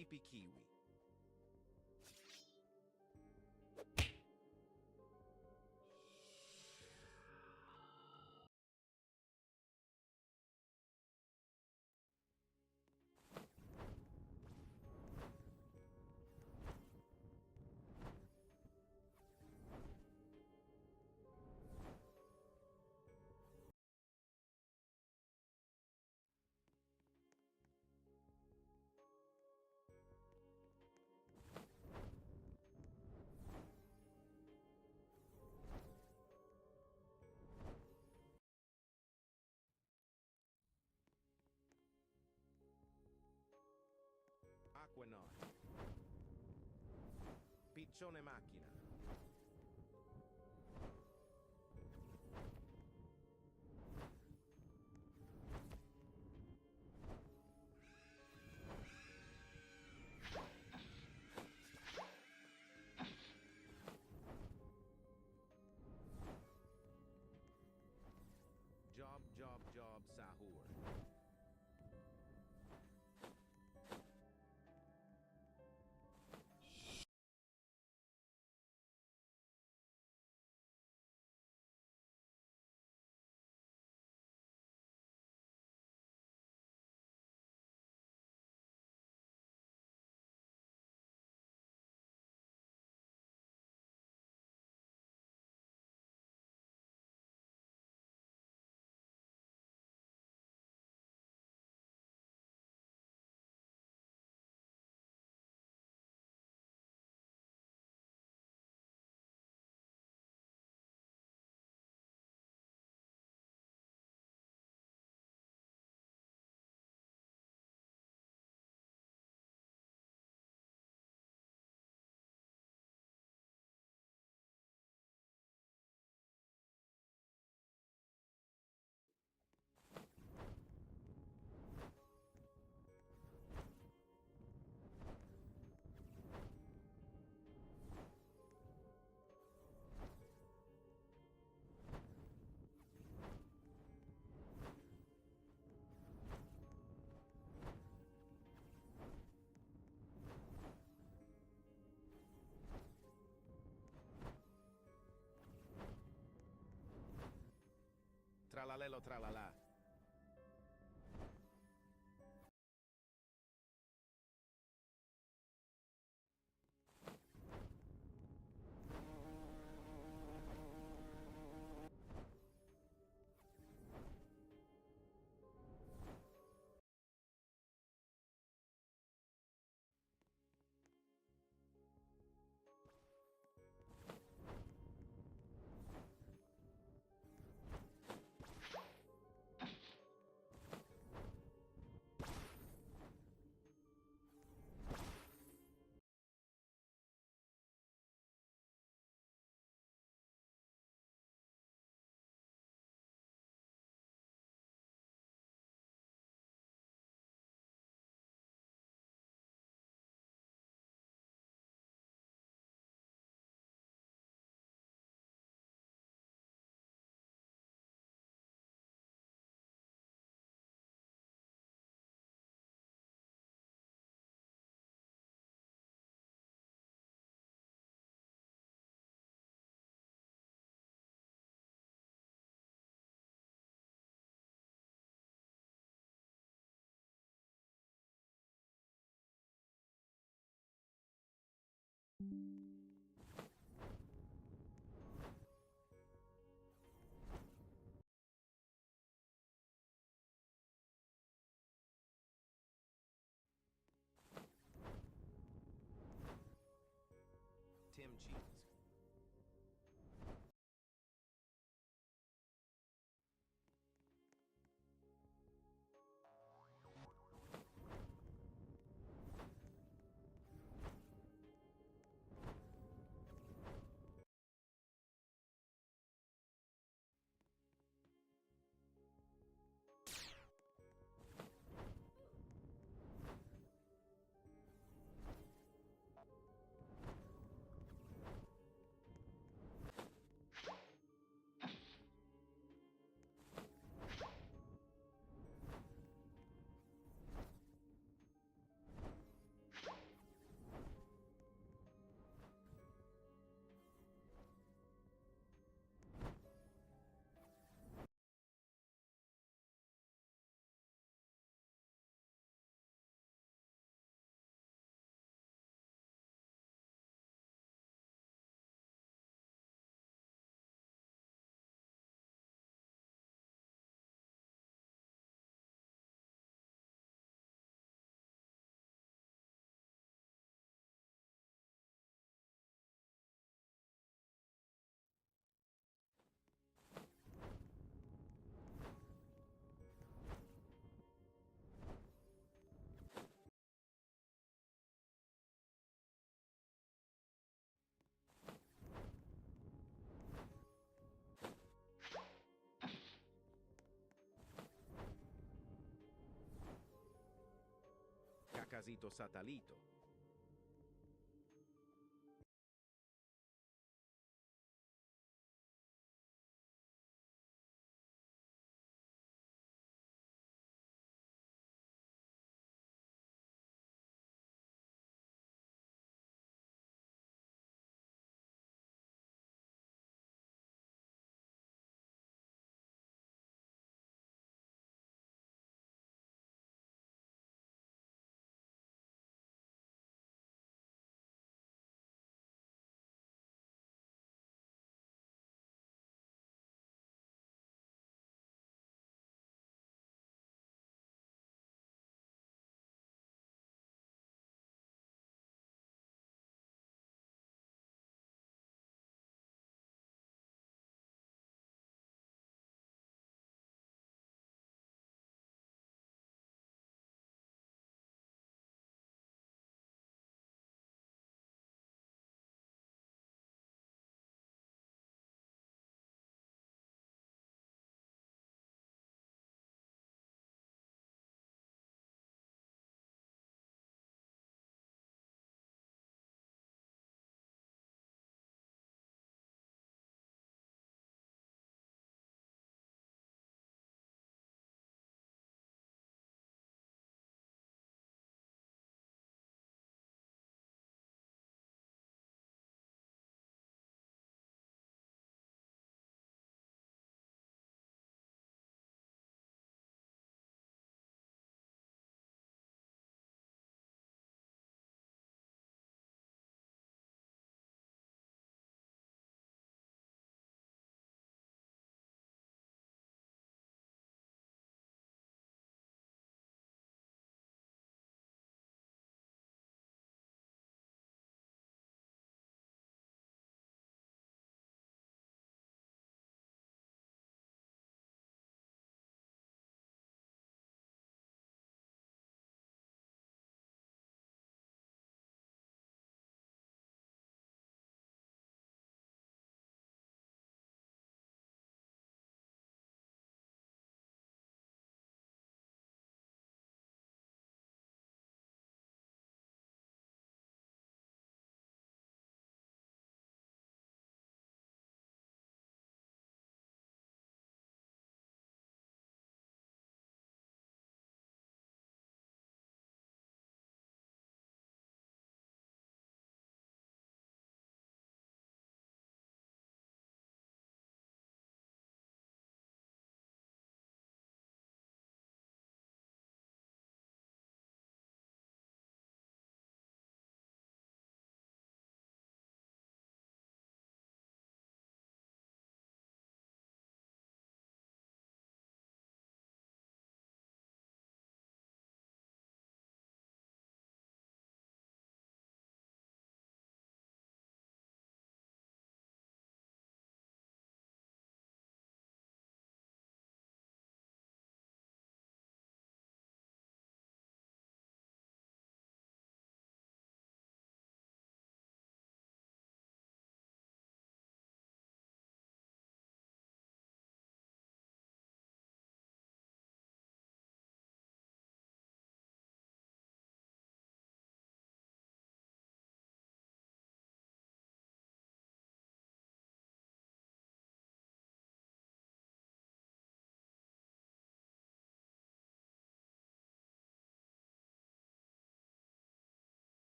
Pipi Kiwi. Aquanaut. Piccione macchina. Job, sahur. Tralalelo tralala. Tim Cheese. Casito Satalito.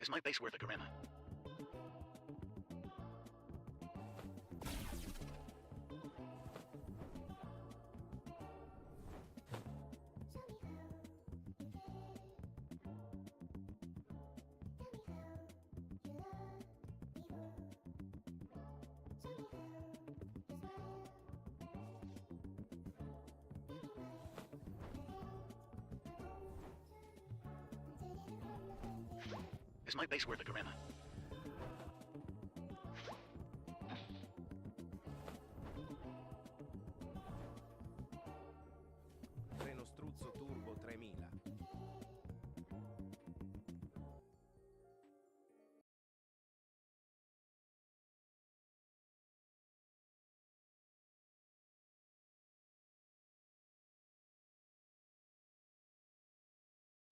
Is my base worth a gorilla? Is my base worth a Garima? Treno Struzzo Turbo 3000.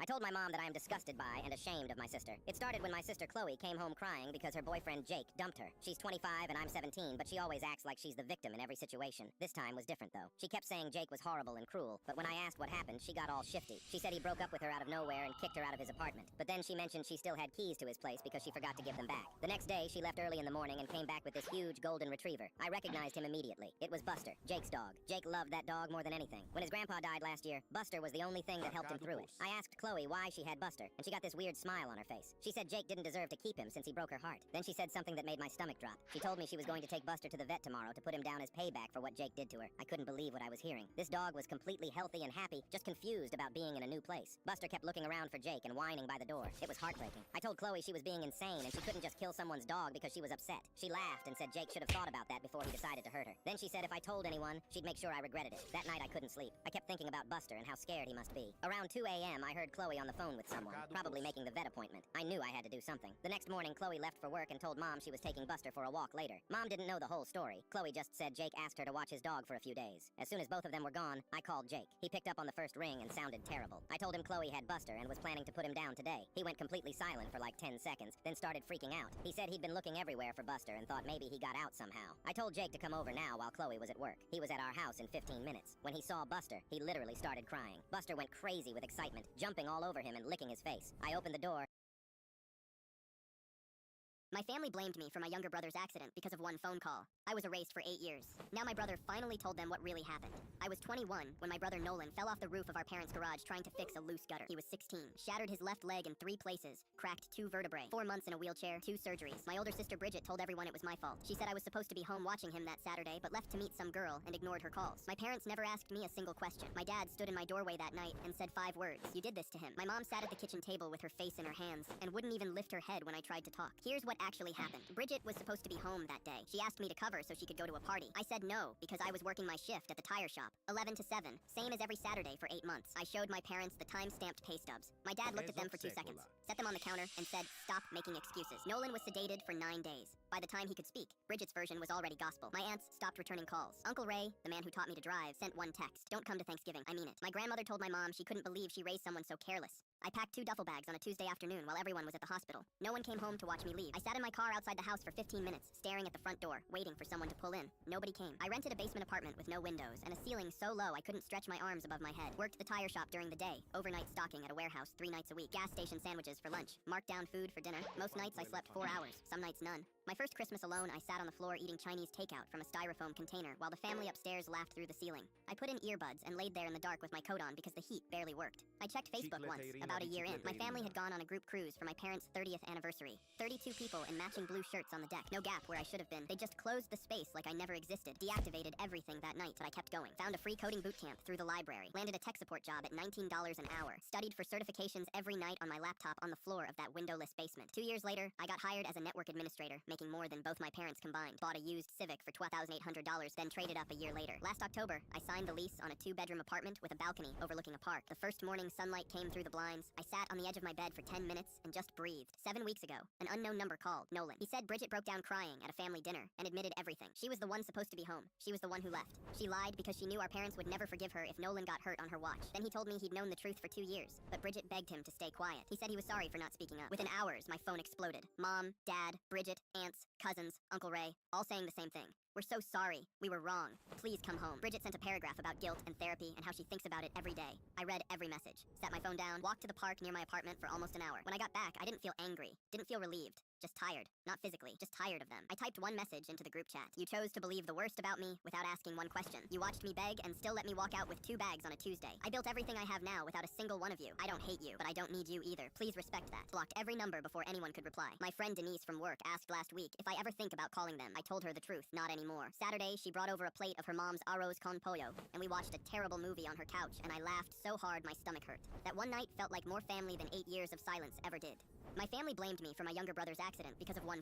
I told my mom that I am disgusted by and ashamed of my sister. It started when my sister Chloe came home crying because her boyfriend Jake dumped her. She's 25 and I'm 17, but she always acts like she's the victim in every situation. This time was different though. She kept saying Jake was horrible and cruel, but when I asked what happened, she got all shifty. She said he broke up with her out of nowhere and kicked her out of his apartment. But then she mentioned she still had keys to his place because she forgot to give them back. The next day, she left early in the morning and came back with this huge golden retriever. I recognized him immediately. It was Buster, Jake's dog. Jake loved that dog more than anything. When his grandpa died last year, Buster was the only thing that helped him through it. I asked Chloe why she had Buster, and she got this weird smile on her face. She said Jake didn't deserve to keep him since he broke her heart. Then she said something that made my stomach drop. She told me she was going to take Buster to the vet tomorrow to put him down as payback for what Jake did to her. I couldn't believe what I was hearing. This dog was completely healthy and happy, just confused about being in a new place. Buster kept looking around for Jake and whining by the door. It was heartbreaking. I told Chloe she was being insane and she couldn't just kill someone's dog because she was upset. She laughed and said Jake should have thought about that before he decided to hurt her. Then she said if I told anyone, she'd make sure I regretted it. That night I couldn't sleep. I kept thinking about Buster and how scared he must be. Around 2 a.m. I heard Chloe on the phone with someone, probably making the vet appointment. I knew I had to do something. The next morning, Chloe left for work and told Mom she was taking Buster for a walk later. Mom didn't know the whole story. Chloe just said Jake asked her to watch his dog for a few days. As soon as both of them were gone, I called Jake. He picked up on the first ring and sounded terrible. I told him Chloe had Buster and was planning to put him down today. He went completely silent for like 10 seconds, then started freaking out. He said he'd been looking everywhere for Buster and thought maybe he got out somehow. I told Jake to come over now while Chloe was at work. He was at our house in 15 minutes. When he saw Buster, he literally started crying. Buster went crazy with excitement, jumping all over him and licking his face. I opened the door. My family blamed me for my younger brother's accident because of one phone call. I was erased for 8 years. Now my brother finally told them what really happened. I was 21 when my brother Nolan fell off the roof of our parents' garage trying to fix a loose gutter. He was 16, shattered his left leg in 3 places, cracked 2 vertebrae, 4 months in a wheelchair, 2 surgeries. My older sister Bridget told everyone it was my fault. She said I was supposed to be home watching him that Saturday, but left to meet some girl and ignored her calls. My parents never asked me a single question. My dad stood in my doorway that night and said 5 words. You did this to him. My mom sat at the kitchen table with her face in her hands and wouldn't even lift her head when I tried to talk. Here's what actually happened. Bridget was supposed to be home that day. She asked me to cover so she could go to a party. I said no, because I was working my shift at the tire shop, 11 to 7, same as every Saturday for 8 months. I showed my parents the time-stamped pay stubs. My dad looked at them for 2 seconds, set them on the counter, and said, stop making excuses. Nolan was sedated for 9 days. By the time he could speak, Bridget's version was already gospel. My aunts stopped returning calls. Uncle Ray, the man who taught me to drive, sent one text. Don't come to Thanksgiving, I mean it. My grandmother told my mom she couldn't believe she raised someone so careless. I packed 2 duffel bags on a Tuesday afternoon while everyone was at the hospital. No one came home to watch me leave. I sat in my car outside the house for 15 minutes, staring at the front door, waiting for someone to pull in. Nobody came. I rented a basement apartment with no windows and a ceiling so low I couldn't stretch my arms above my head. Worked the tire shop during the day, overnight stocking at a warehouse 3 nights a week, gas station sandwiches for lunch, marked down food for dinner. Most nights I slept 4 hours, some nights none. My first Christmas alone, I sat on the floor eating Chinese takeout from a styrofoam container while the family upstairs laughed through the ceiling. I put in earbuds and laid there in the dark with my coat on because the heat barely worked. I checked Facebook once, about a year in. My family had gone on a group cruise for my parents' 30th anniversary. 32 people in matching blue shirts on the deck. No gap where I should have been. They just closed the space like I never existed. Deactivated everything that night, but I kept going. Found a free coding boot camp through the library. Landed a tech support job at $19 an hour. Studied for certifications every night on my laptop on the floor of that windowless basement. 2 years later, I got hired as a network administrator, making more than both my parents combined. Bought a used Civic for $12,800, then traded up a year later. Last October, I signed the lease on a 2-bedroom apartment with a balcony overlooking a park. The first morning sunlight came through the blinds. I sat on the edge of my bed for 10 minutes and just breathed. 7 weeks ago, an unknown number called, Nolan. He said Bridget broke down crying at a family dinner and admitted everything. She was the one supposed to be home. She was the one who left. She lied because she knew our parents would never forgive her if Nolan got hurt on her watch. Then he told me he'd known the truth for 2 years, but Bridget begged him to stay quiet. He said he was sorry for not speaking up. Within hours, my phone exploded. Mom, Dad, Bridget, aunts, cousins, Uncle Ray, all saying the same thing. We're so sorry. We were wrong. Please come home. Bridget sent a paragraph about guilt and therapy and how she thinks about it every day. I read every message, set my phone down, walked to the park near my apartment for almost an hour. When I got back, I didn't feel angry, didn't feel relieved. Just tired. Not physically, just tired of them. I typed one message into the group chat. You chose to believe the worst about me without asking one question. You watched me beg and still let me walk out with 2 bags on a Tuesday. I built everything I have now without a single one of you. I don't hate you, but I don't need you either. Please respect that. Blocked every number before anyone could reply. My friend Denise from work asked last week if I ever think about calling them. I told her the truth, not anymore. anymore. Saturday, she brought over a plate of her mom's arroz con pollo, and we watched a terrible movie on her couch, and I laughed so hard my stomach hurt. That one night felt like more family than 8 years of silence ever did. My family blamed me for my younger brother's accident because of one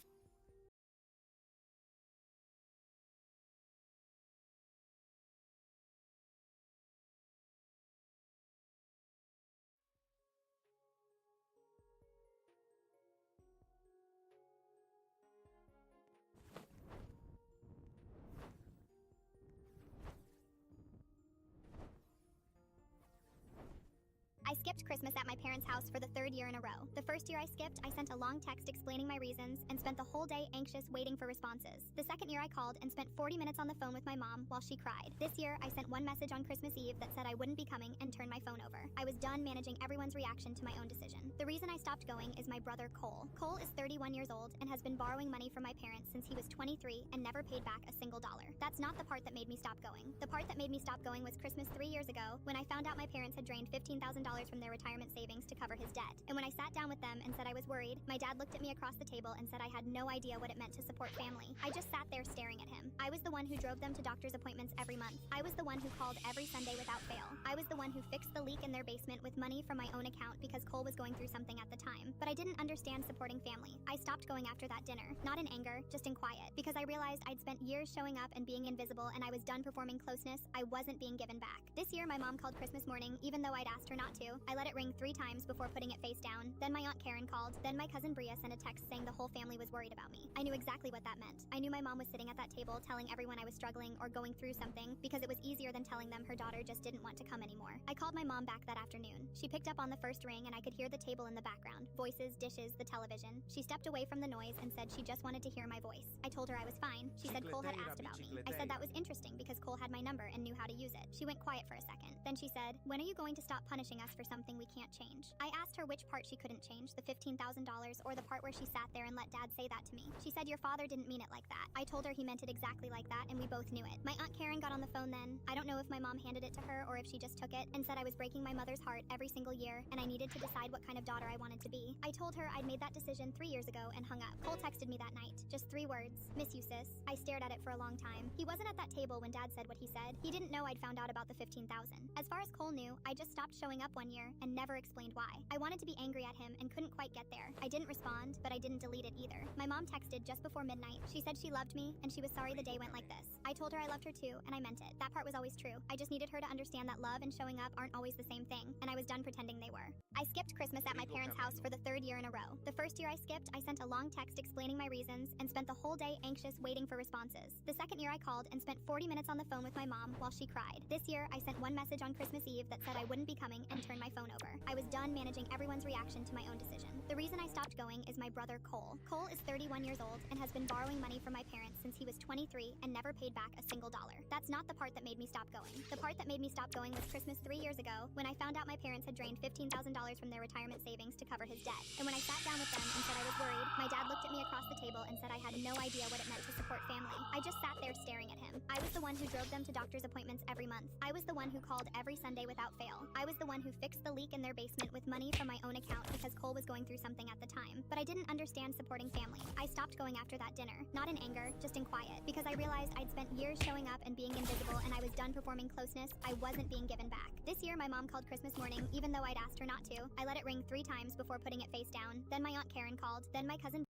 I skipped Christmas at my parents' house for the third year in a row. The first year I skipped, I sent a long text explaining my reasons and spent the whole day anxious waiting for responses. The second year I called and spent 40 minutes on the phone with my mom while she cried. This year, I sent one message on Christmas Eve that said I wouldn't be coming and turned my phone over. I was done managing everyone's reaction to my own decision. The reason I stopped going is my brother Cole. Cole is 31 years old and has been borrowing money from my parents since he was 23 and never paid back a single dollar. That's not the part that made me stop going. The part that made me stop going was Christmas 3 years ago when I found out my parents had drained $15,000 from their retirement savings to cover his debt. And when I sat down with them and said I was worried, my dad looked at me across the table and said I had no idea what it meant to support family. I just sat there staring at him. I was the one who drove them to doctor's appointments every month. I was the one who called every Sunday without fail. I was the one who fixed the leak in their basement with money from my own account because Cole was going through something at the time. But I didn't understand supporting family. I stopped going after that dinner, not in anger, just in quiet, because I realized I'd spent years showing up and being invisible and I was done performing closeness. I wasn't being given back. This year, my mom called Christmas morning, even though I'd asked her not to. I let it ring 3 times before putting it face down. Then my Aunt Karen called. Then my cousin Bria sent a text saying the whole family was worried about me. I knew exactly what that meant. I knew my mom was sitting at that table telling everyone I was struggling or going through something because it was easier than telling them her daughter just didn't want to come anymore. I called my mom back that afternoon. She picked up on the first ring and I could hear the table in the background. Voices, dishes, the television. She stepped away from the noise and said she just wanted to hear my voice. I told her I was fine. She said Cole had asked about me. I said that was interesting because Cole had my number and knew how to use it. She went quiet for a second. Then she said, "When are you going to stop punishing us for something we can't change?" I asked her which part she couldn't change, the $15,000 or the part where she sat there and let dad say that to me. She said your father didn't mean it like that. I told her he meant it exactly like that and we both knew it. My Aunt Karen got on the phone then. I don't know if my mom handed it to her or if she just took it and said I was breaking my mother's heart every single year and I needed to decide what kind of daughter I wanted to be. I told her I'd made that decision 3 years ago and hung up. Cole texted me that night. Just 3 words. "Miss you, sis." I stared at it for a long time. He wasn't at that table when dad said what he said. He didn't know I'd found out about the $15,000. As far as Cole knew, I just stopped showing up one year and never explained why. I wanted to be angry at him and couldn't quite get there. I didn't respond, but I didn't delete it either. My mom texted just before midnight. She said she loved me and she was sorry the day went like this. I told her I loved her too, and I meant it. That part was always true. I just needed her to understand that love and showing up aren't always the same thing, and I was done pretending they were. I skipped Christmas at my parents' house for the 3rd year in a row. The first year I skipped, I sent a long text explaining my reasons and spent the whole day anxious waiting for responses. The second year I called and spent 40 minutes on the phone with my mom while she cried. This year, I sent one message on Christmas Eve that said I wouldn't be coming and turned my phone over. I was done managing everyone's reaction to my own decision. The reason I stopped going is my brother Cole. Cole is 31 years old and has been borrowing money from my parents since he was 23 and never paid back a single dollar. That's not the part that made me stop going. The part that made me stop going was Christmas 3 years ago when I found out my parents had drained $15,000 from their retirement savings to cover his debt. And when I sat down with them and said I was worried, my dad looked at me across the table and said I had no idea what it meant to support family. I just sat there staring at him. I was the one who drove them to doctor's appointments every month. I was the one who called every Sunday without fail. I was the one who fixed the leak in their basement with money from my own account because Cole was going through something at the time. But I didn't understand supporting family. I stopped going after that dinner, not in anger, just in quiet, because I realized I'd spent years showing up and being invisible and I was done performing closeness. I wasn't being given back. This year, my mom called Christmas morning, even though I'd asked her not to. I let it ring 3 times before putting it face down. Then my Aunt Karen called. Then my cousin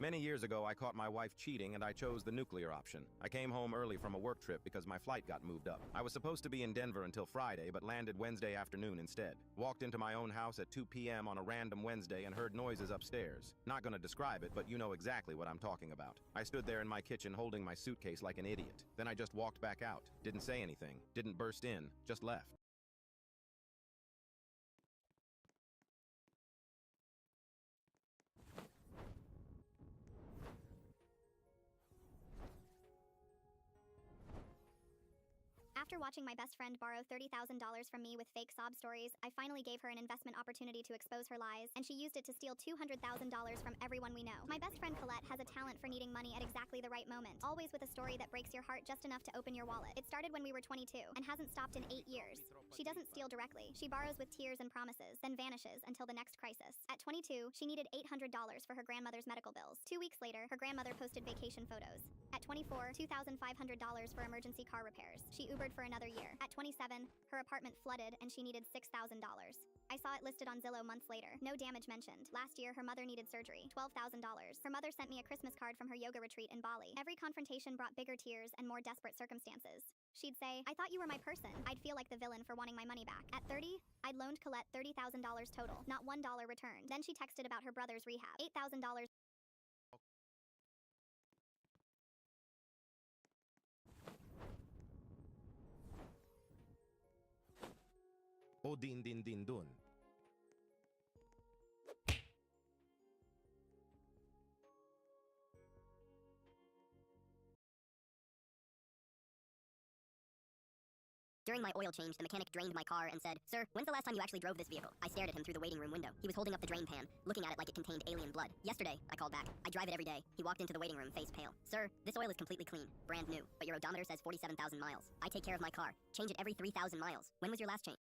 Many years ago, I caught my wife cheating and I chose the nuclear option. I came home early from a work trip because my flight got moved up. I was supposed to be in Denver until Friday, but landed Wednesday afternoon instead. Walked into my own house at 2 p.m. on a random Wednesday and heard noises upstairs. Not gonna describe it, but you know exactly what I'm talking about. I stood there in my kitchen holding my suitcase like an idiot. Then I just walked back out. Didn't say anything. Didn't burst in. Just left. After watching my best friend borrow $30,000 from me with fake sob stories, I finally gave her an investment opportunity to expose her lies, and she used it to steal $200,000 from everyone we know. My best friend Colette has a talent for needing money at exactly the right moment, always with a story that breaks your heart just enough to open your wallet. It started when we were 22, and hasn't stopped in 8 years. She doesn't steal directly. She borrows with tears and promises, then vanishes until the next crisis. At 22, she needed $800 for her grandmother's medical bills. 2 weeks later, her grandmother posted vacation photos. At 24, $2,500 for emergency car repairs. She Ubered for another year. At 27, her apartment flooded and she needed $6,000. I saw it listed on Zillow months later. No damage mentioned. Last year, her mother needed surgery. $12,000. Her mother sent me a Christmas card from her yoga retreat in Bali. Every confrontation brought bigger tears and more desperate circumstances. She'd say, "I thought you were my person." I'd feel like the villain for wanting my money back. At 30, I'd loaned Colette $30,000 total, not $1 returned. Then she texted about her brother's rehab. $8,000. O din din din dun. During my oil change, the mechanic drained my car and said, "Sir, when's the last time you actually drove this vehicle?" I stared at him through the waiting room window. He was holding up the drain pan, looking at it like it contained alien blood. "Yesterday," I called back. "I drive it every day." He walked into the waiting room, face pale. "Sir, this oil is completely clean, brand new, but your odometer says 47,000 miles. I take care of my car. Change it every 3,000 miles. When was your last change?"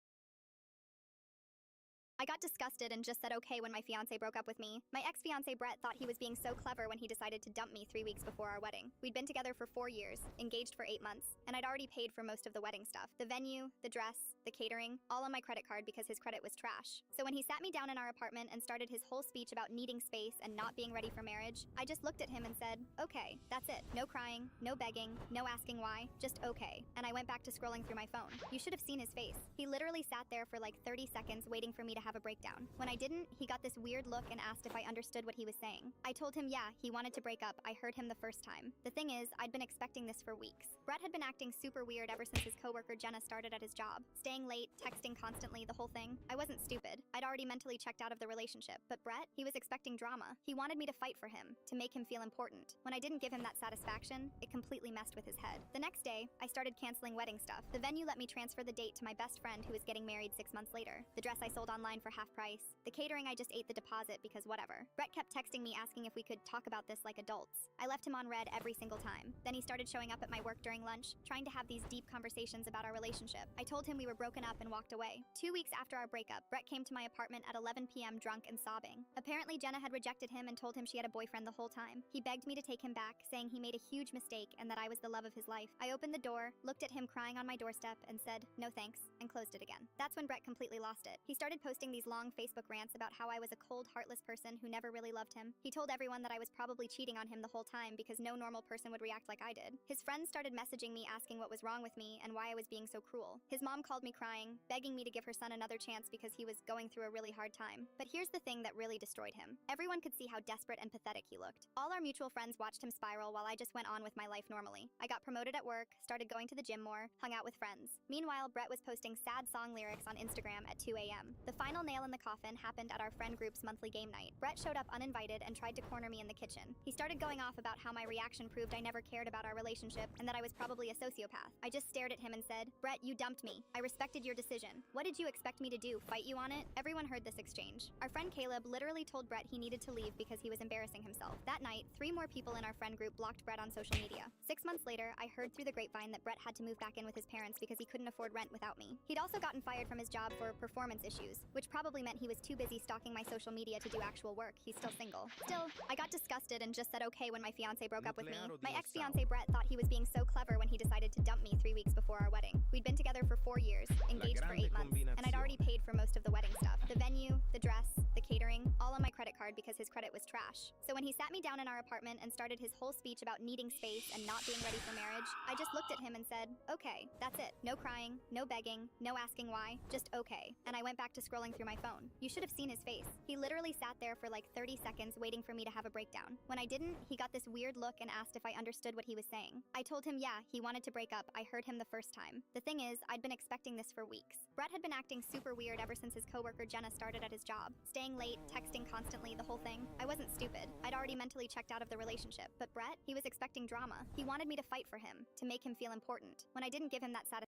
I got disgusted and just said okay when my fiancé broke up with me. My ex-fiancé Brett thought he was being so clever when he decided to dump me 3 weeks before our wedding. We'd been together for 4 years, engaged for 8 months, and I'd already paid for most of the wedding stuff. The venue, the dress, the catering, all on my credit card because his credit was trash. So when he sat me down in our apartment and started his whole speech about needing space and not being ready for marriage, I just looked at him and said, "Okay, that's it. No crying, no begging, no asking why, just okay." And I went back to scrolling through my phone. You should have seen his face. He literally sat there for like 30 seconds waiting for me to have a breakdown. When I didn't, he got this weird look and asked if I understood what he was saying. I told him yeah, he wanted to break up. I heard him the first time. The thing is, I'd been expecting this for weeks. Brett had been acting super weird ever since his coworker Jenna started at his job. Staying late, texting constantly, the whole thing. I wasn't stupid. I'd already mentally checked out of the relationship. But Brett, he was expecting drama. He wanted me to fight for him, to make him feel important. When I didn't give him that satisfaction, it completely messed with his head. The next day, I started canceling wedding stuff. The venue let me transfer the date to my best friend who was getting married 6 months later. The dress I sold online for half price. The catering I just ate the deposit because whatever. Brett kept texting me asking if we could talk about this like adults. I left him on red every single time. Then he started showing up at my work during lunch, trying to have these deep conversations about our relationship. I told him we were broken up and walked away. 2 weeks after our breakup, Brett came to my apartment at 11 p.m. drunk and sobbing. Apparently Jenna had rejected him and told him she had a boyfriend the whole time. He begged me to take him back, saying he made a huge mistake and that I was the love of his life. I opened the door, looked at him crying on my doorstep and said, "No thanks," and closed it again. That's when Brett completely lost it. He started posting these long Facebook rants about how I was a cold, heartless person who never really loved him. He told everyone that I was probably cheating on him the whole time because no normal person would react like I did. His friends started messaging me asking what was wrong with me and why I was being so cruel. His mom called me crying, begging me to give her son another chance because he was going through a really hard time. But here's the thing that really destroyed him. Everyone could see how desperate and pathetic he looked. All our mutual friends watched him spiral while I just went on with my life normally. I got promoted at work, started going to the gym more, hung out with friends. Meanwhile, Brett was posting sad song lyrics on Instagram at 2 a.m. The final nail in the coffin happened at our friend group's monthly game night. Brett showed up uninvited and tried to corner me in the kitchen. He started going off about how my reaction proved I never cared about our relationship and that I was probably a sociopath. I just stared at him and said, "Brett, you dumped me. I respected your decision. What did you expect me to do, fight you on it?" Everyone heard this exchange. Our friend Caleb literally told Brett he needed to leave because he was embarrassing himself. That night, 3 more people in our friend group blocked Brett on social media. 6 months later, I heard through the grapevine that Brett had to move back in with his parents because he couldn't afford rent without me. He'd also gotten fired from his job for performance issues, which probably meant he was too busy stalking my social media to do actual work. He's still single. Still, I got disgusted and just said okay when my fiancé broke up with me. My ex-fiancé Brett thought he was being so clever when he decided to dump me 3 weeks before our wedding. We'd been together for 4 years, engaged for 8 months, and I'd already paid for most of the wedding stuff. The venue, the dress, the catering, all on my credit card because his credit was trash. So when he sat me down in our apartment and started his whole speech about needing space and not being ready for marriage, I just looked at him and said, "Okay, that's it. No crying, no begging, no asking why, just okay." And I went back to scrolling through my phone. You should have seen his face. He literally sat there for like 30 seconds waiting for me to have a breakdown. When I didn't, he got this weird look and asked if I understood what he was saying. I told him yeah, he wanted to break up. I heard him the first time. The thing is, I'd been expecting this for weeks. Brett had been acting super weird ever since his coworker Jenna started at his job. Staying late, texting constantly, the whole thing. I wasn't stupid. I'd already mentally checked out of the relationship. But Brett, he was expecting drama. He wanted me to fight for him, to make him feel important. When I didn't give him that satisfaction,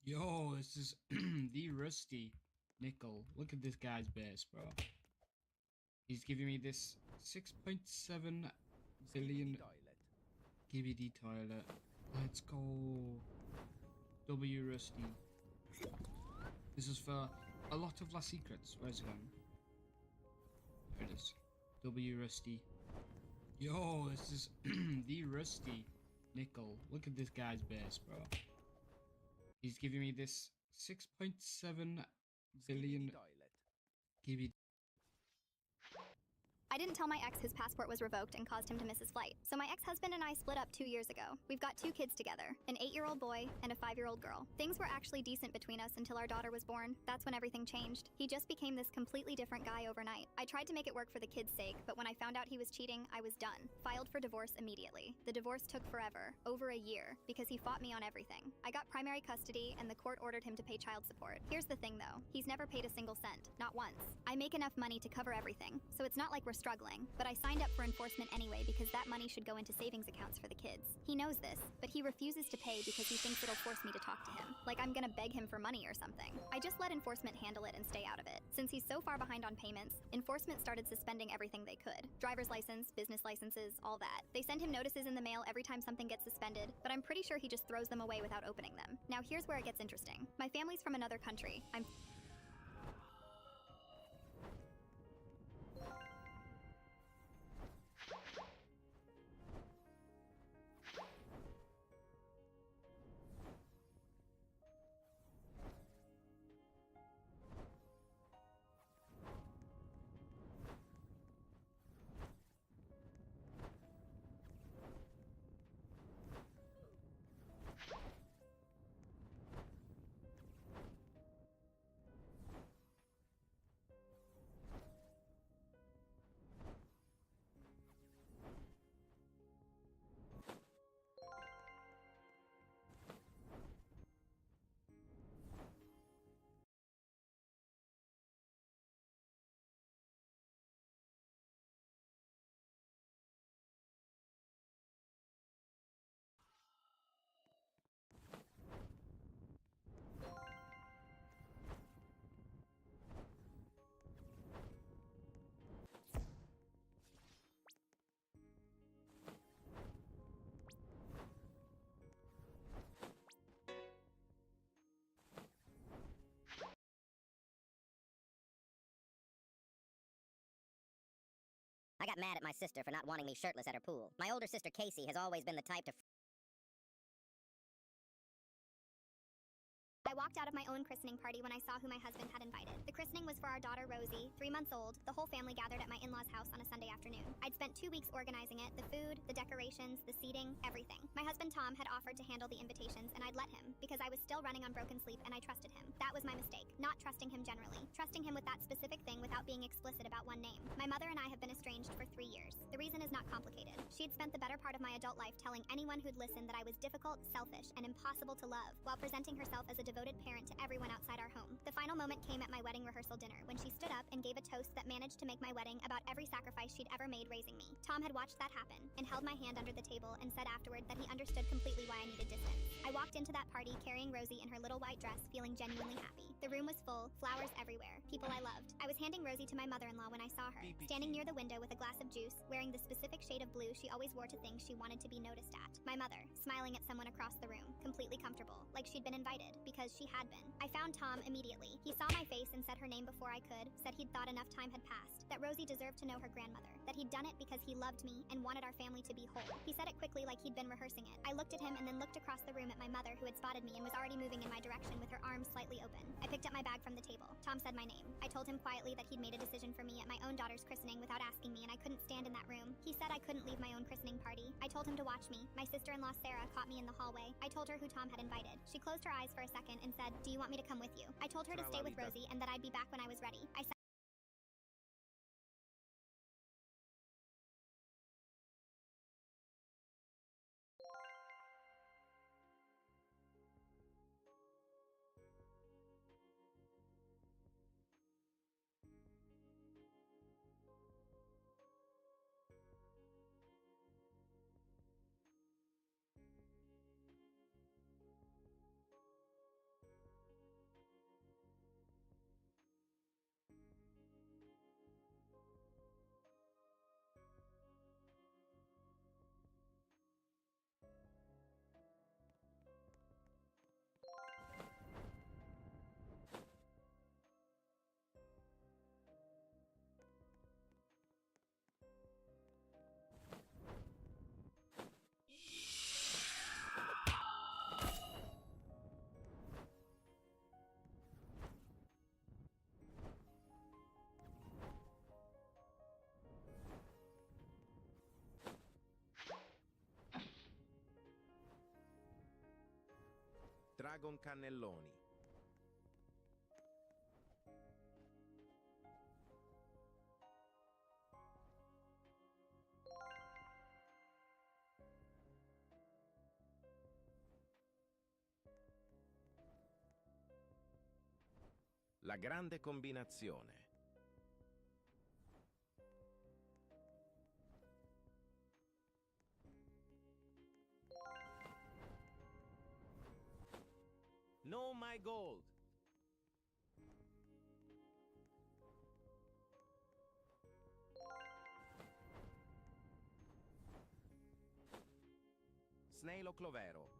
Yo, this is the Rusty Nickel. Look at this guy's base, bro. He's giving me this 6.7 zillion KBD toilet. Let's go. W Rusty. This is for a lot of last secrets. Where's it gone? There it is. W Rusty. Yo, this is the Rusty Nickel. Look at this guy's base, bro. He's giving me this 6.7 zillion KBD. I didn't tell my ex his passport was revoked and caused him to miss his flight. So my ex-husband and I split up 2 years ago. We've got 2 kids together, an 8-year-old boy and a 5-year-old girl. Things were actually decent between us until our daughter was born. That's when everything changed. He just became this completely different guy overnight. I tried to make it work for the kids' sake, but when I found out he was cheating, I was done. Filed for divorce immediately. The divorce took forever, over a year, because he fought me on everything. I got primary custody and the court ordered him to pay child support. Here's the thing though, he's never paid a single cent, not once. I make enough money to cover everything, so it's not like we're struggling, but I signed up for enforcement anyway because that money should go into savings accounts for the kids. He knows this, but he refuses to pay because he thinks it'll force me to talk to him, like I'm gonna beg him for money or something. I just let enforcement handle it and stay out of it. Since he's so far behind on payments, enforcement started suspending everything they could. Driver's license, business licenses, all that. They send him notices in the mail every time something gets suspended, but I'm pretty sure he just throws them away without opening them. Now here's where it gets interesting. My family's from another country. I got mad at my sister for not wanting me shirtless at her pool. My older sister Casey has always been the type to I walked out of my own christening party when I saw who my husband had invited. The christening was for our daughter Rosie, 3 months old. The whole family gathered at my in-laws' house on a Sunday afternoon. I'd spent 2 weeks organizing it, the food, the decorations, the seating, everything. My husband Tom had offered to handle the invitations and I'd let him, because I was still running on broken sleep and I trusted him. That was my mistake, not trusting him generally. Trusting him with that specific thing without being explicit about one name. My mother and I have been estranged for 3 years. The reason is not complicated. She'd spent the better part of my adult life telling anyone who'd listen that I was difficult, selfish, and impossible to love, while presenting herself as a devoted parent to everyone outside our home. The final moment came at my wedding rehearsal dinner when she stood up and gave a toast that managed to make my wedding about every sacrifice she'd ever made raising me. Tom had watched that happen and held my hand under the table and said afterward that he understood completely why I needed distance. I walked into that party carrying Rosie in her little white dress, feeling genuinely happy. The room was full, flowers everywhere, people I loved. I was handing Rosie to my mother-in-law when I saw her, standing near the window with a glass of juice, wearing the specific shade of blue she always wore to things she wanted to be noticed at. My mother, smiling at someone across the room, completely comfortable, like she'd been invited, because she had been. I found Tom immediately. He saw my face and said her name before I could, said he'd thought enough time had passed, that Rosie deserved to know her grandmother, that he'd done it because he loved me and wanted our family to be whole. He said it quickly like he'd been rehearsing it. I looked at him and then looked across the room at my mother who had spotted me and was already moving in my direction with her arms slightly open. I picked up my bag from the table. Tom said my name. I told him quietly that he'd made a decision for me at my own daughter's christening without asking me and I couldn't stand in that room. He said I couldn't leave my own christening party. I told him to watch me. My sister-in-law Sarah caught me in the hallway. I told her who Tom had invited. She closed her eyes for a second and said, "Do you want me to come with you?" I told her to stay with Rosie and that I'd be back when I was ready. I said Dragon cannelloni. La grande combinazione. No my gold. Snailo clovero.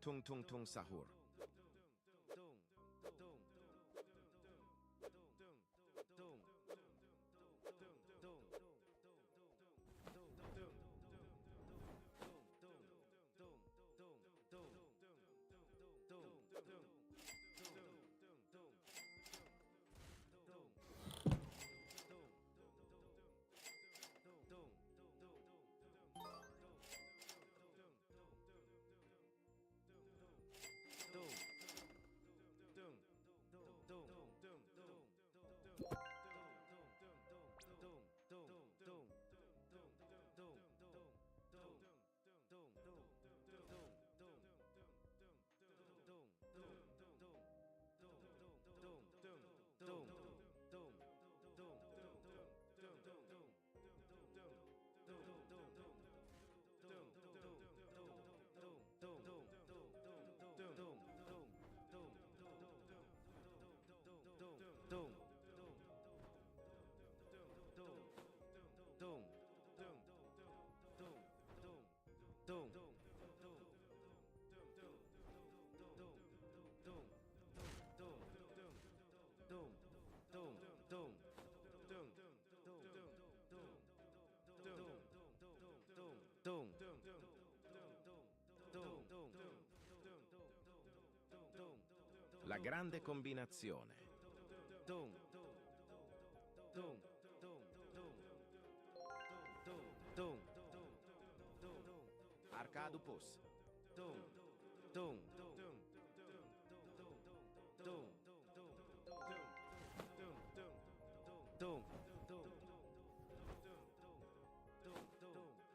Tung tung tung sahur. La grande combinazione. Arcadupus.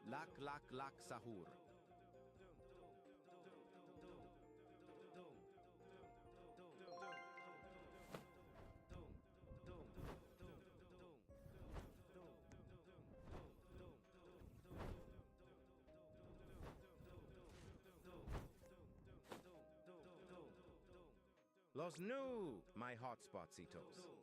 Lak lak lak sahur. Los new, my hotspotsitos.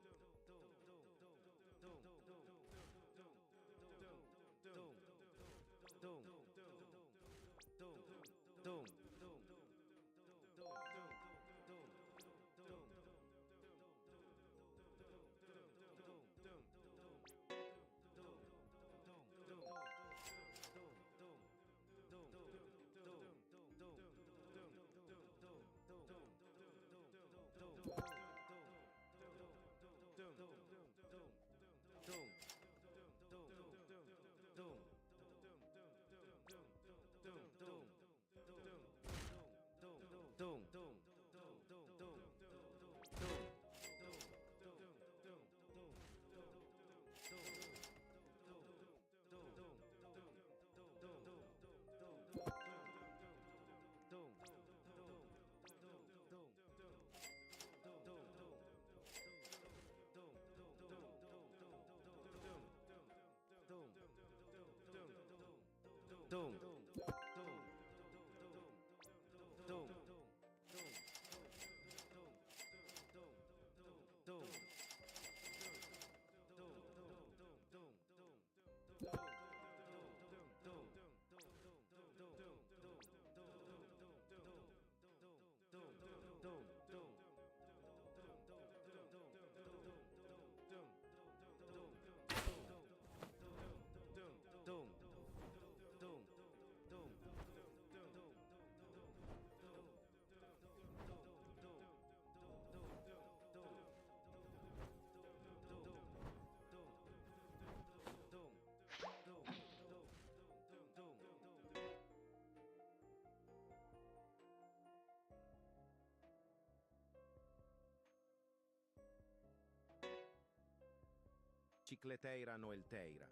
Cicleteira noelteira.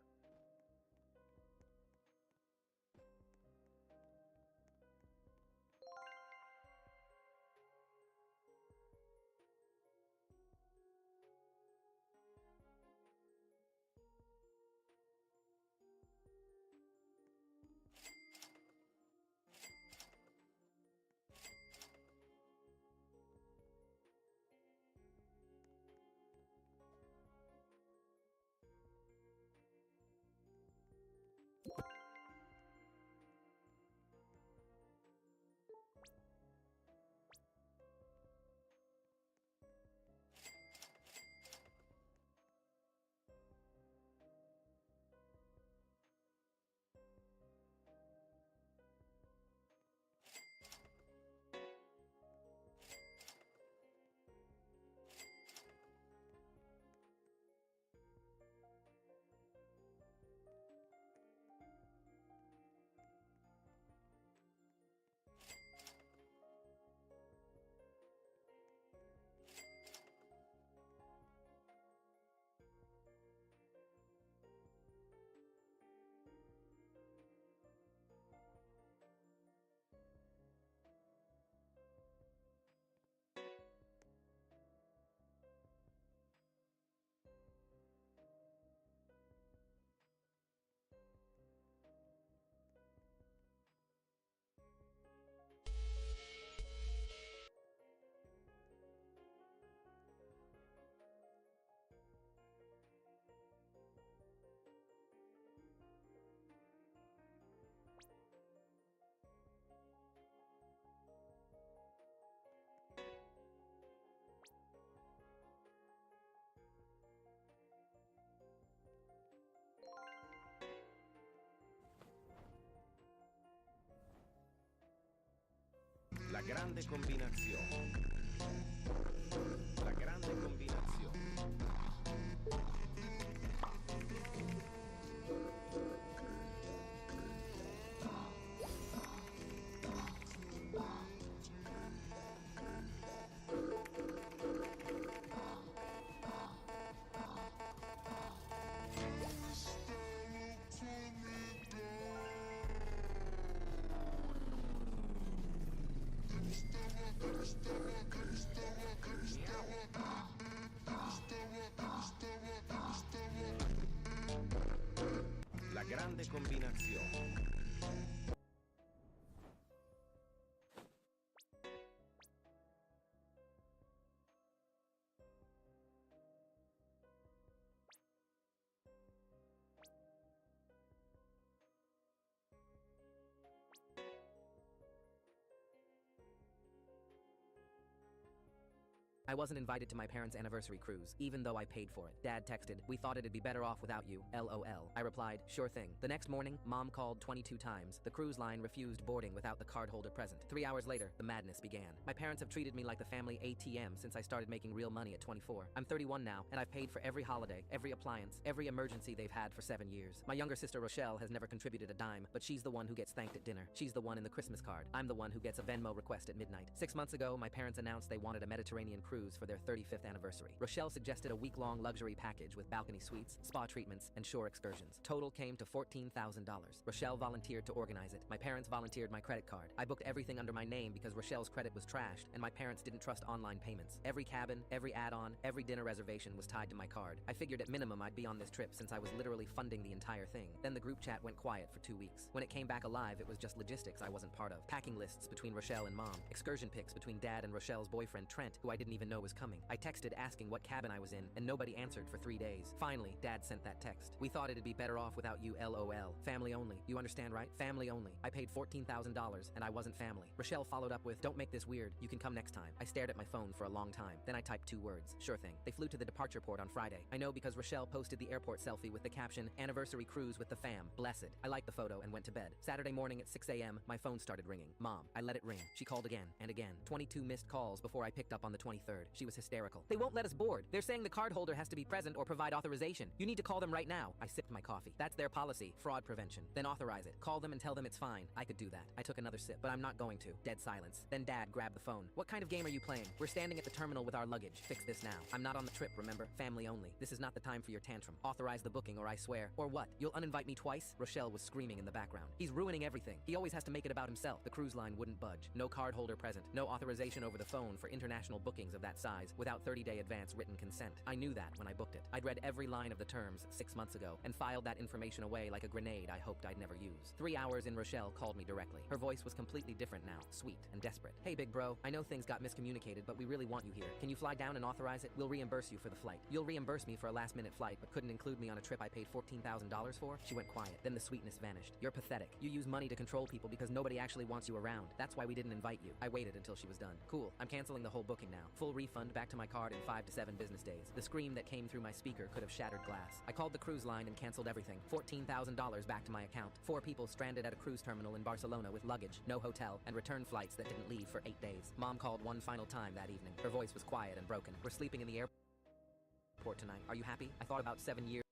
grande combinazione. La grande combinazione. La grande combinazione. I wasn't invited to my parents' anniversary cruise, even though I paid for it. Dad texted, "We thought it'd be better off without you, LOL. I replied, "Sure thing." The next morning, Mom called 22 times. The cruise line refused boarding without the cardholder present. 3 hours later, the madness began. My parents have treated me like the family ATM since I started making real money at 24. I'm 31 now, and I've paid for every holiday, every appliance, every emergency they've had for 7 years. My younger sister Rochelle has never contributed a dime, but she's the one who gets thanked at dinner. She's the one in the Christmas card. I'm the one who gets a Venmo request at midnight. 6 months ago, my parents announced they wanted a Mediterranean cruise for their 35th anniversary. Rochelle suggested a week-long luxury package with balcony suites, spa treatments, and shore excursions. Total came to $14,000. Rochelle volunteered to organize it. My parents volunteered my credit card. I booked everything under my name because Rochelle's credit was trashed, and my parents didn't trust online payments. Every cabin, every add-on, every dinner reservation was tied to my card. I figured at minimum I'd be on this trip since I was literally funding the entire thing. Then the group chat went quiet for 2 weeks. When it came back alive, it was just logistics I wasn't part of. Packing lists between Rochelle and Mom. Excursion pics between Dad and Rochelle's boyfriend Trent, who I didn't even know was coming. I texted asking what cabin I was in, and nobody answered for 3 days. Finally, Dad sent that text. "We thought it'd be better off without you, LOL. Family only. You understand, right? Family only. I paid $14,000, and I wasn't family." Rochelle followed up with, "Don't make this weird. You can come next time." I stared at my phone for a long time. Then I typed 2 words. "Sure thing." They flew to the departure port on Friday. I know because Rochelle posted the airport selfie with the caption, "Anniversary cruise with the fam. Blessed." I liked the photo and went to bed. Saturday morning at 6 a.m., my phone started ringing. Mom. I let it ring. She called again and again. 22 missed calls before I picked up on the 23rd. She was hysterical. "They won't let us board. They're saying the cardholder has to be present or provide authorization. You need to call them right now." I sipped my coffee. "That's their policy. Fraud prevention. Then authorize it. Call them and tell them it's fine." I could do that. I took another sip, but I'm not going to. Dead silence. Then Dad grabbed the phone. "What kind of game are you playing? We're standing at the terminal with our luggage. Fix this now. I'm not on the trip, remember? Family only. This is not the time for your tantrum. Authorize the booking or I swear." "Or what? You'll uninvite me twice?" Rochelle was screaming in the background. "He's ruining everything. He always has to make it about himself." The cruise line wouldn't budge. No cardholder present. No authorization over the phone for international bookings of that size without 30-day advance written consent. I knew that when I booked it. I'd read every line of the terms 6 months ago and filed that information away like a grenade I hoped I'd never use. 3 hours in, Rochelle called me directly. Her voice was completely different now, sweet and desperate. "Hey big bro, I know things got miscommunicated, but we really want you here. Can you fly down and authorize it? We'll reimburse you for the flight. You'll reimburse me for a last-minute flight, but couldn't include me on a trip I paid $14,000 for?" She went quiet. Then the sweetness vanished. "You're pathetic. You use money to control people because nobody actually wants you around. That's why we didn't invite you." I waited until she was done. "Cool. I'm canceling the whole booking now. Full refund back to my card in 5 to 7 business days." The scream that came through my speaker could have shattered glass. I called the cruise line and canceled everything. $14,000 back to my account. 4 people stranded at a cruise terminal in Barcelona with luggage, no hotel, and return flights that didn't leave for 8 days. Mom called one final time that evening. Her voice was quiet and broken. "We're sleeping in the airport tonight. Are you happy? I thought about 7 years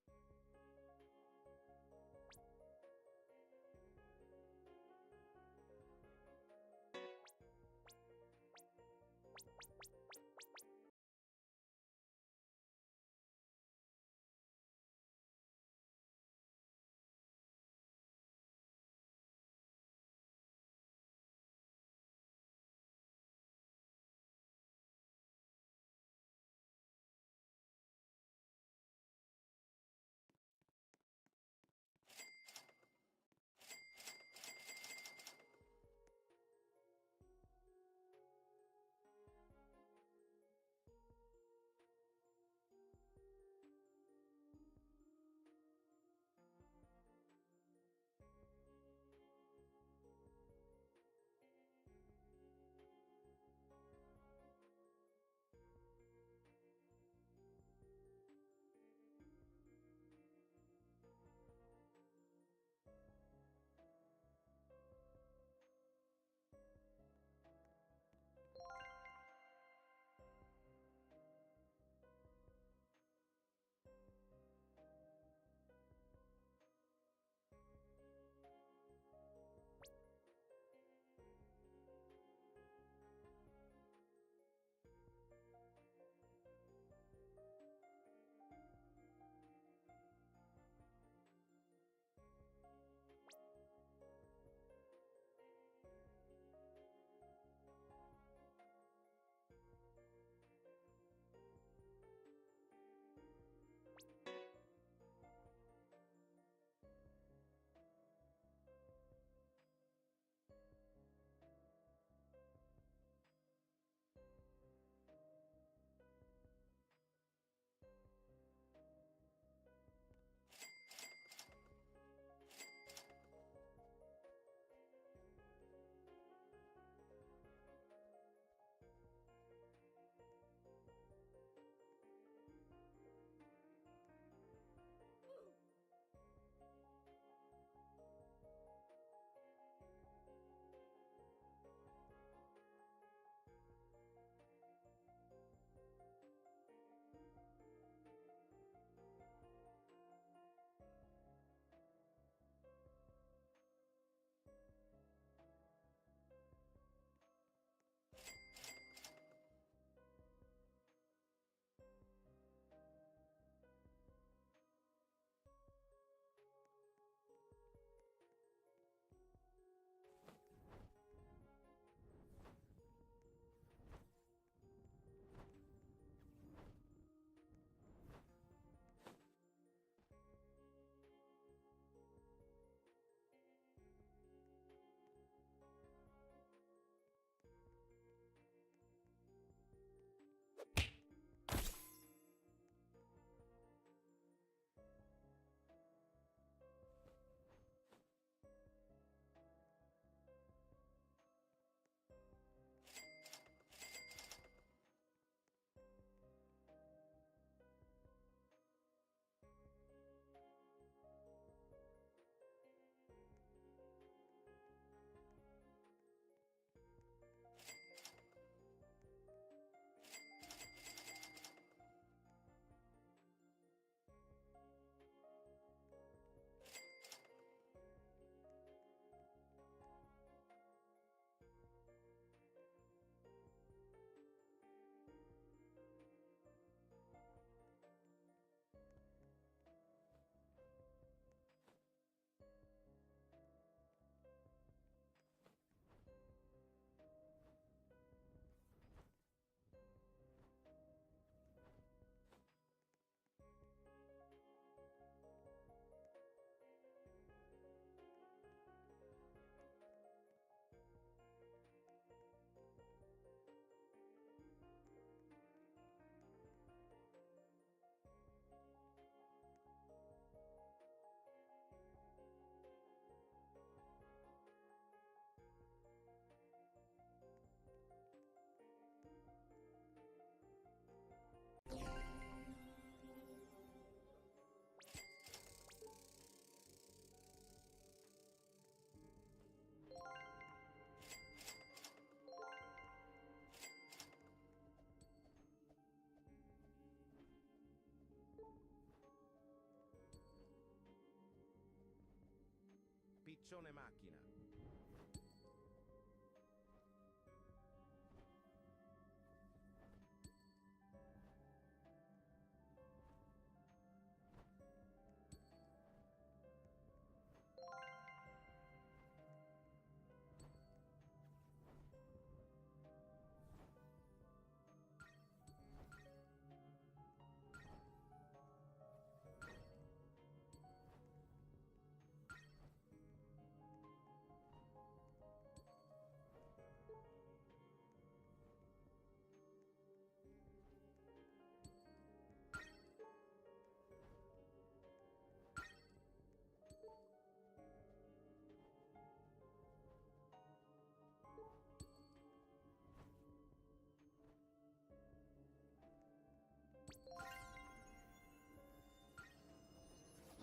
Piccione macchina.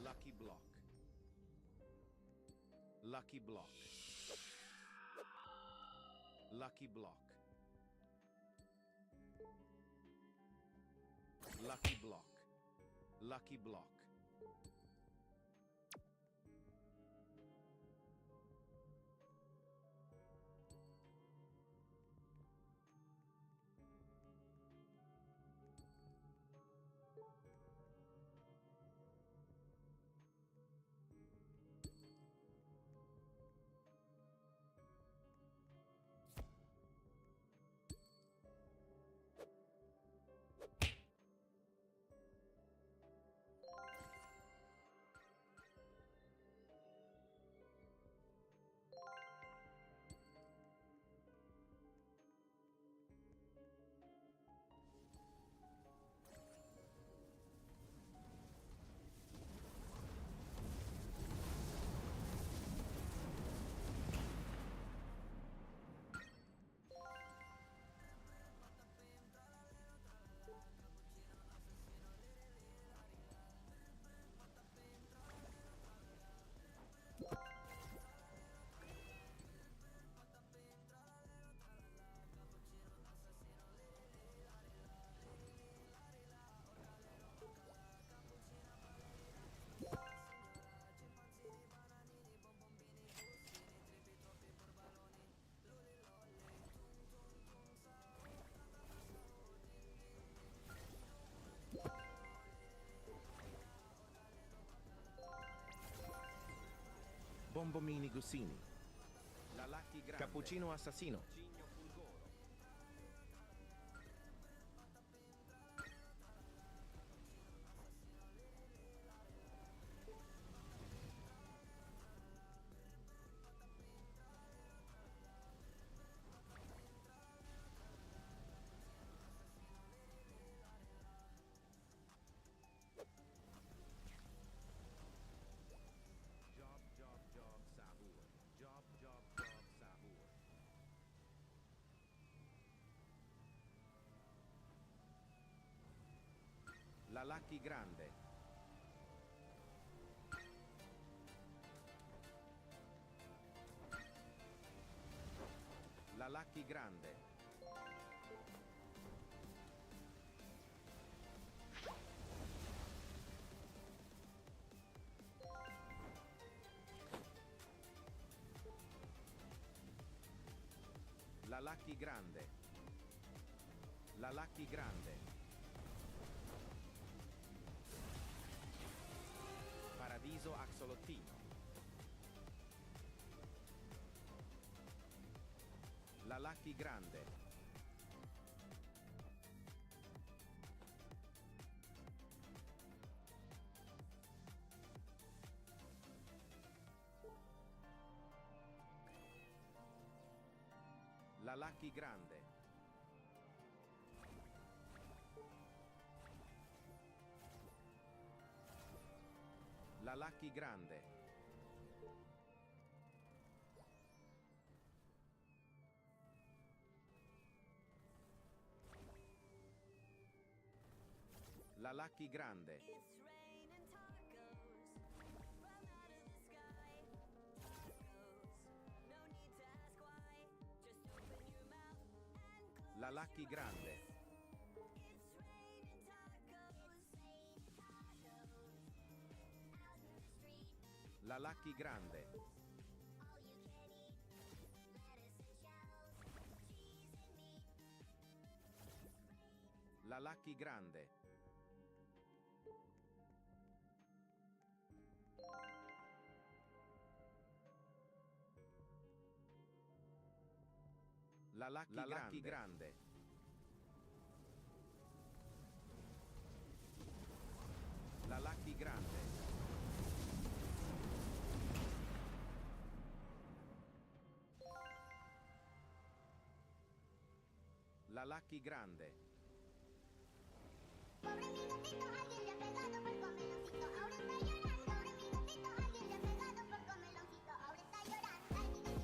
Lucky block. Lucky block. Lucky block. Lucky block. Lucky block. Bombomini Gussini. La Lucky Grande. Cappuccino assassino. Cigno Fulgoro. Job, job, job, Sahur. Job, job, job, Sahur. La Lucky Grande. La Lucky Grande. La Lucky Grande. La Lucky Grande. Paradiso Axolottino. La Lucky Grande. La Lucky Grande. La Lucky Grande. La Lucky Grande. La Lucky Grande. La Lucky Grande. Lucky Grande. La Lucky Grande. La Lucky Grande. La Lucky Grande. Pobre mi gatito, alguien le ha pegado por comeloncito, ahora está llorando. Pobre mi gatito, alguien le ha pegado por comeloncito, ahora está llorando. Ay,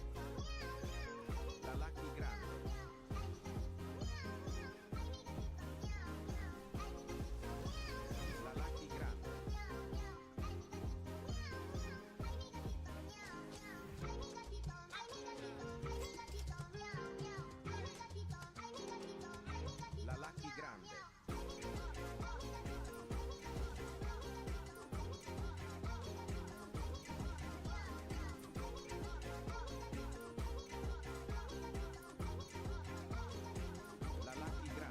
mi gatito, miau, miau. La Lucky Grande. La Lucky Grande. La Lucky Grande. La Lucky Grande.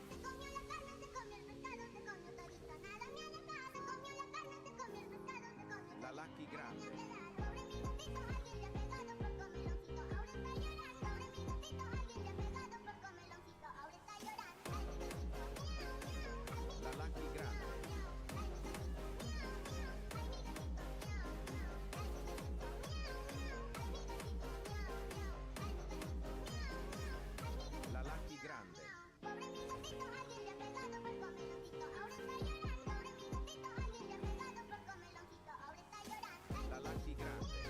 Se comió la carne, se comió el pescado, se comió todito, nada me ha dejado. Se comió la carne, se comió el pescado, se comió La todito, Lucky nada me ha Grande. dejado. Pobre mi gatito, alguien le ha pegado por comeloncito, ahora está llorando. Pobre mi gatito, alguien le ha pegado por comeloncito, ahora está llorando. Ay, mi gatito, miau, miau. La Lucky Grande. La Lucky Grande. Pobre mi gatito, alguien le ha pegado por comeloncito, ahora está llorando. Pobre mi gatito, alguien le ha pegado por comeloncito, ahora está llorando. Ay, La Lucky Grande.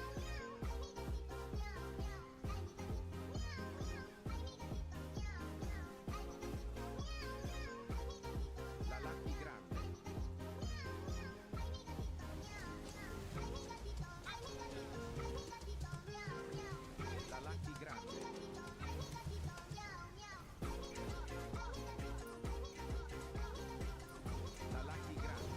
La Lucky Grande. La Lucky Grande. La Lucky Grande. La Lucky Grande.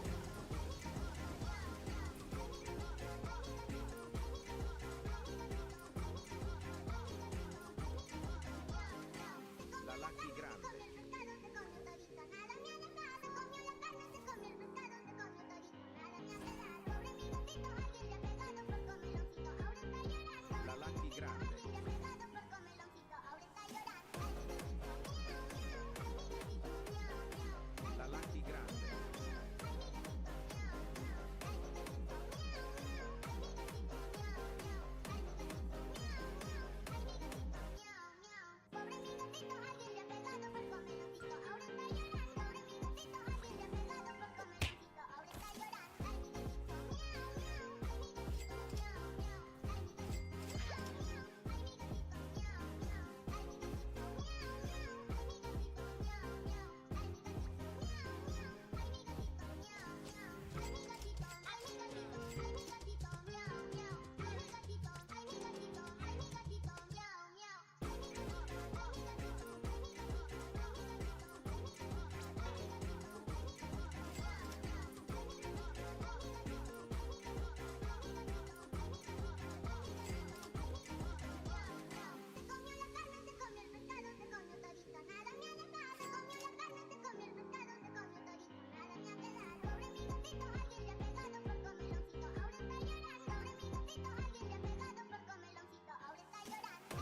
La Lucky Grande. La Lucky Grande. Pobre mi gatito, alguien le ha pegado por comeloncito, ahora está llorando. Pobre mi gatito, alguien le ha pegado por comeloncito, ahora está llorando. Ay, mi gatito, miau, miau. Ay, mi gatito, miau, miau. Ay, mi gatito, miau, miau. Ay, mi gatito, miau, miau. Ay, mi gatito, miau, miau. Ay, mi gatito, miau, miau. Ay, mi gatito, miau, miau. Ay, mi gatito, miau, miau. Ay, mi gatito, ay, mi gatito, ay, mi gatito, miau, miau. Ay, mi gatito, ay, mi gatito, ay, mi gatito, miau, miau. Se comió la carne, se comió el pescado, se comió todito, nada me ha dejado. Se comió la carne, se comió el pescado, se comió todito, nada me ha dejado. Pobre mi gatito, alguien le ha pegado por comeloncito, ahora está llorando. Pobre mi gatito, alguien le ha pegado por comeloncito, ahora está llorando.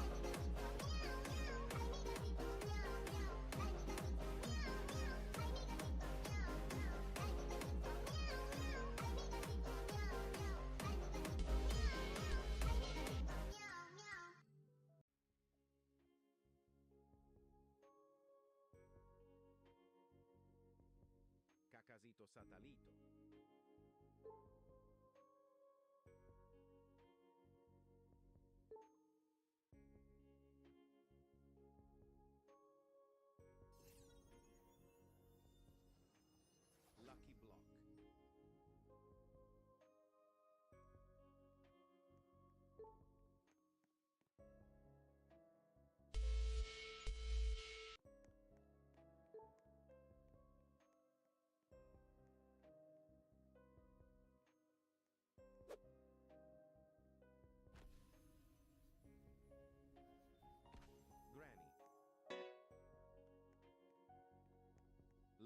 Ay, mi gatito, miau, miau. Ay, mi gatito, miau, miau. Ay, mi gatito, miau, miau. Ay, mi gatito, miau, miau. Ay, mi gatito, miau, miau. Ay, mi gatito, miau, miau. Ay, mi gatito, miau, miau. Cacasito Satalito. Lucky Block.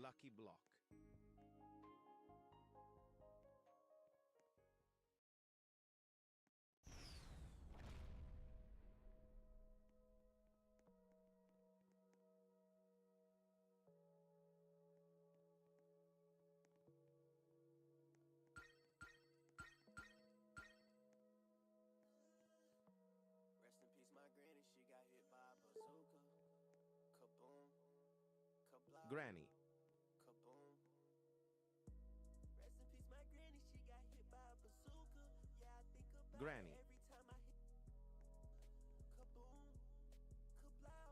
lucky block. Rest in peace, my granny. She got hit by a bazooka. Kaboom. Kablow. Granny. Kaboom. Rest in peace, my granny. She got hit by a bazooka. Yeah, I think about Granny. it every time I hit. Kaboom. Kablow.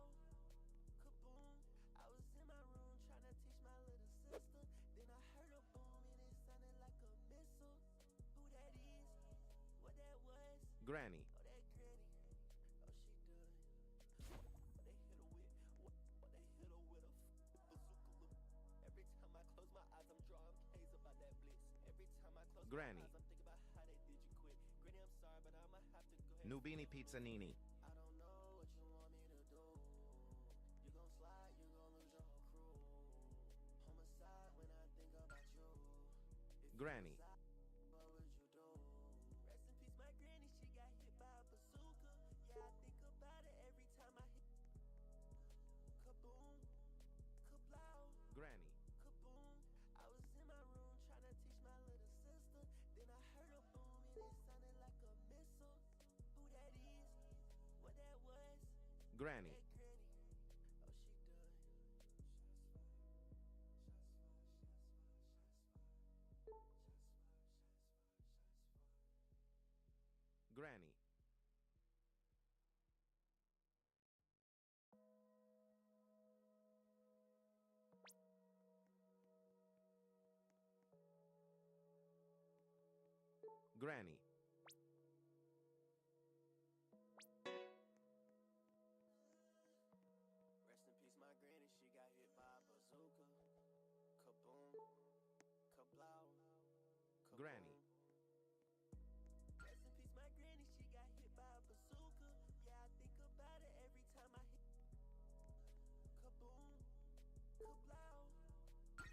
Kaboom. I was in my room trying to teach my little sister. Then I heard a boom and it sounded like a missile. Who that is? What that was? Granny. Oh, that granny. Oh, she done. What they hit her with? What they hit her with? A bazooka. Every time I close my eyes, I'm drawing K's about that blitz. Every time I close Granny. my eyes, I'm thinking about how they did you quit. Granny, I'm sorry, but I'ma have to go ahead. Nubini Pizza Nini. I don't know what you want me to do. You gon' slide, you gon' lose your whole crew. Homicide when I think about you. If you Granny. decide, what would you do? Rest in peace, my granny. She got hit by a bazooka. Yeah, I think about it every time I hit. Kaboom, kablow, Granny. kaboom. I was in my room trying to teach my little sister. Then I heard a boom and it sounded like a missile. Who that is? What that was? Granny. That granny. Oh, she done. Granny. Granny. Rest in peace, my granny. She got hit by a bazooka. Kaboom, kablow, kaboom. Granny. Rest in peace, my granny. She got hit by a bazooka. Yeah, I think about it every time I hit. Kaboom, kablow,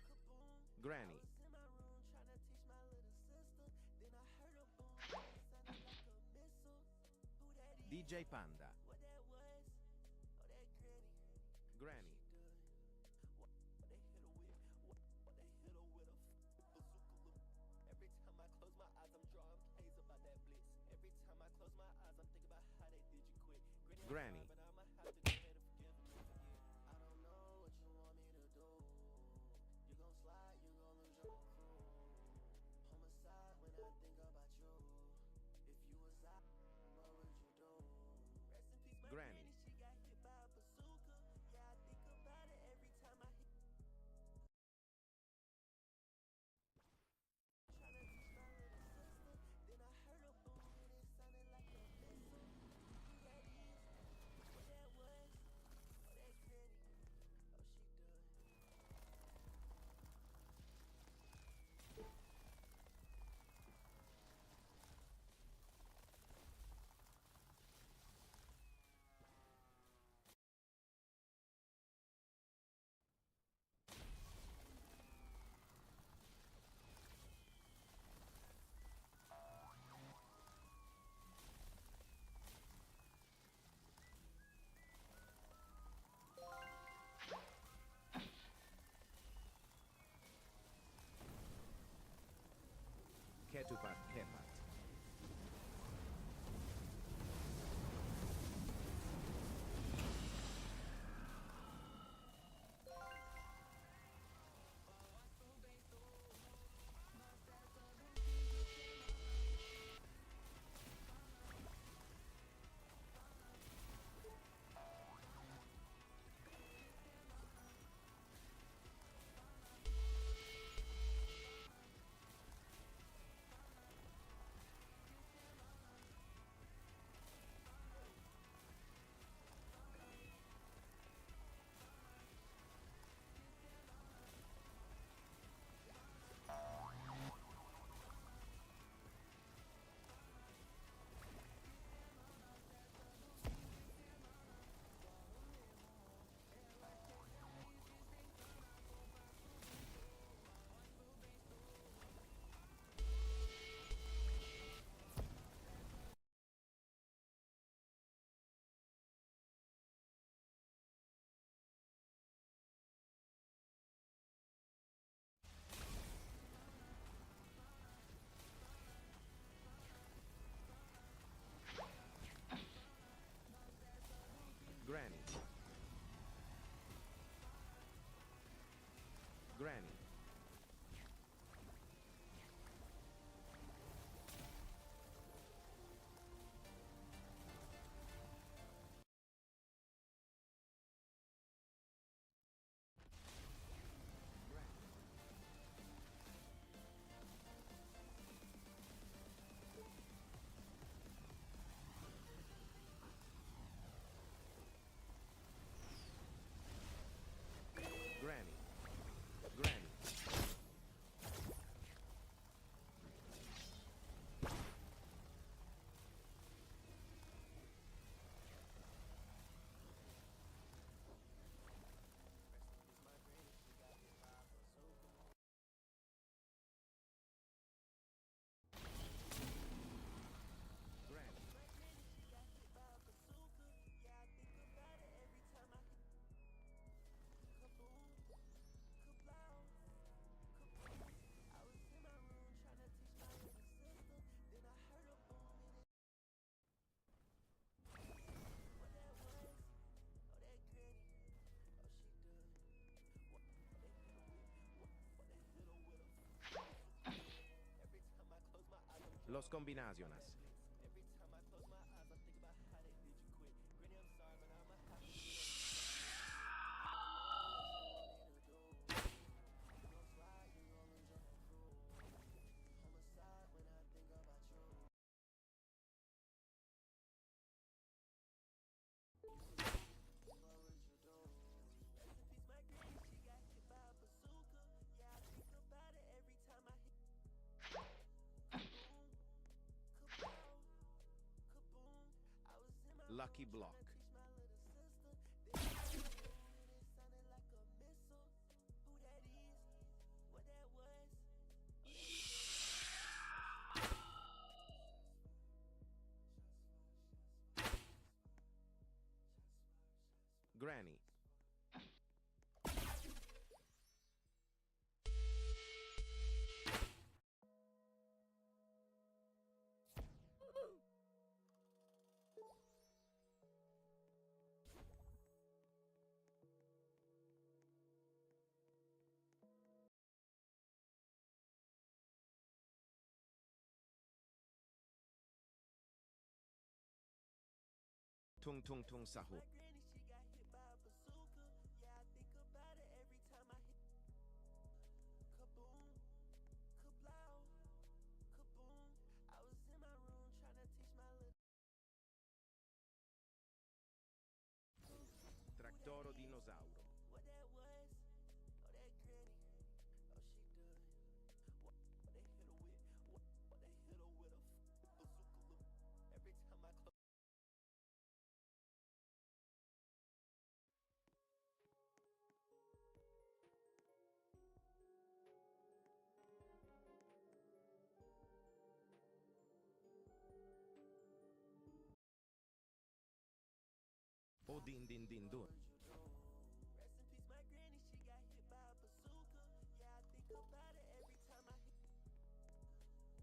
kaboom. Granny. I was in my room trying to teach my little sister. Then I heard a boom. It sounded like a missile. Who that is? DJ Panda. What that was? Oh, that granny. Granny. She done. What they hit her with? What they hit her with? A bazooka. Every time I close my eyes, I'm drawing K's about that blitz. Every time I close my eyes, I'm thinking about how they did you quit. Granny, I'm Granny. sorry, but I'ma have to go ahead and forgive and forget. I don't know what you want me to do. You gon' slide, you gon' lose your whole crew. Homicide when I think about you. If you was out, what would you do? Rest in peace, my Granny. granny. She got hit by a bazooka. Yeah, I think about it every time I hit. Tryna teach my little sister. Then I heard a boom and it sounded like a missile. Who that is? What that was? Oh, that granny. Oh, she done. Ketupat Kepat. Los combinaciones. Every time I close my eyes, I think about how they did you quit. Granny, I'm sorry, but I'ma have to homicide when I think about you. What would you do? Rest in peace, my granny, she got hit by a bazooka. Yeah, I think about it every time I hit. Kaboom, kabow, kaboom. I was in my Lucky room block. tryna teach my little sister. Then I heard a boom and it sounded like a missile. Who that is? What that was? Granny. Tung tung tung sahur. My granny, she got hit by a bazooka. Yeah, I think about it every time I hit. Kaboom, kablow, kaboom. I was in my room trying to teach my little Tractoro dinosauro. what that was. Oh, that granny. Oh, she done. What they hit her with? What they hit her with a bazooka loop. Every time I close. O din din din dun. Rest in peace, my granny. She got hit by a bazooka. Yeah, I think about it every time I hit.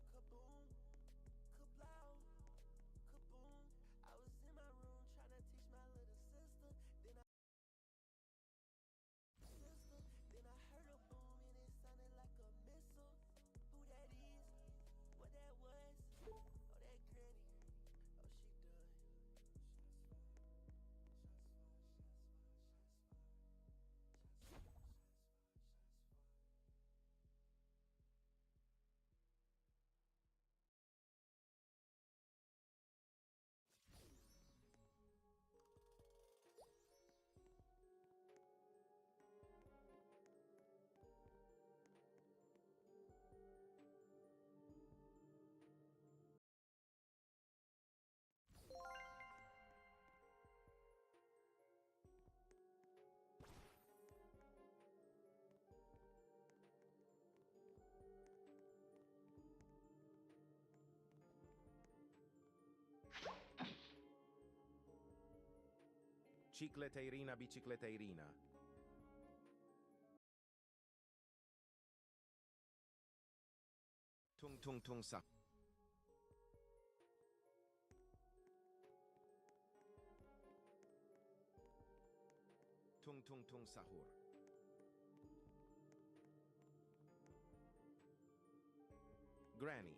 Kaboom, kablow, kaboom. I was in my room trying to teach my little sister. Then I heard a boom and it sounded like a missile. Who that is? What that was? Oh, that granny. Oh, she done. Cicleteirina bicicleteirina. Tung tung tung sa. Tung tung tung sahur. Granny.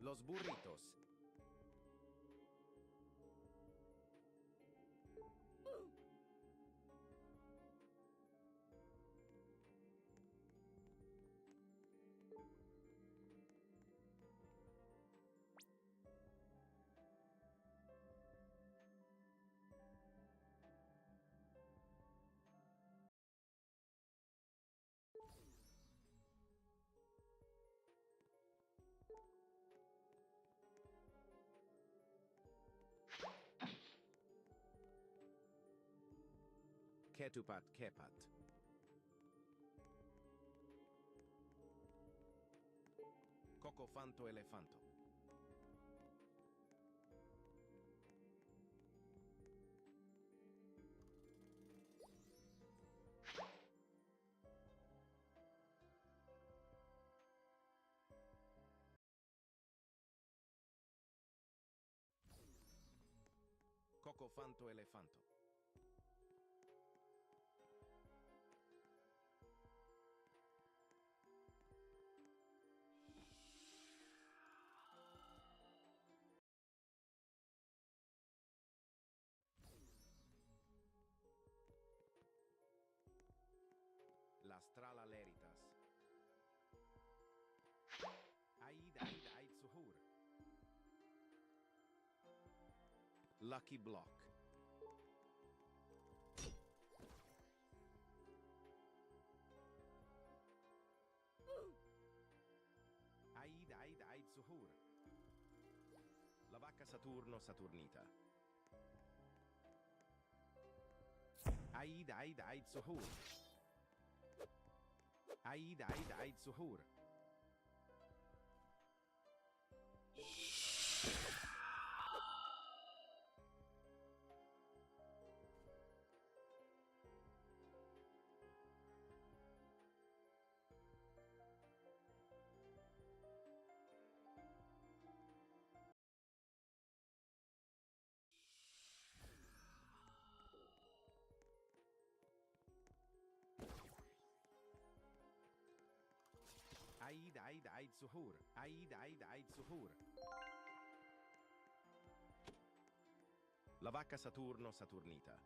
Los burritos. Ketupat kepat. Cocofanto elefanto. Cocofanto elefanto. Las tralaleritas. Aid, aid, aid, suhur. Lucky block. Aid, aid, aid, suhur. La vacca Saturno Saturnita. Aid, aid, aid, suhur. Aid, aid, aid, suhur. Aid, aid, aid, suhur. Aid, aid, aid, suhur. La vacca Saturno Saturnita.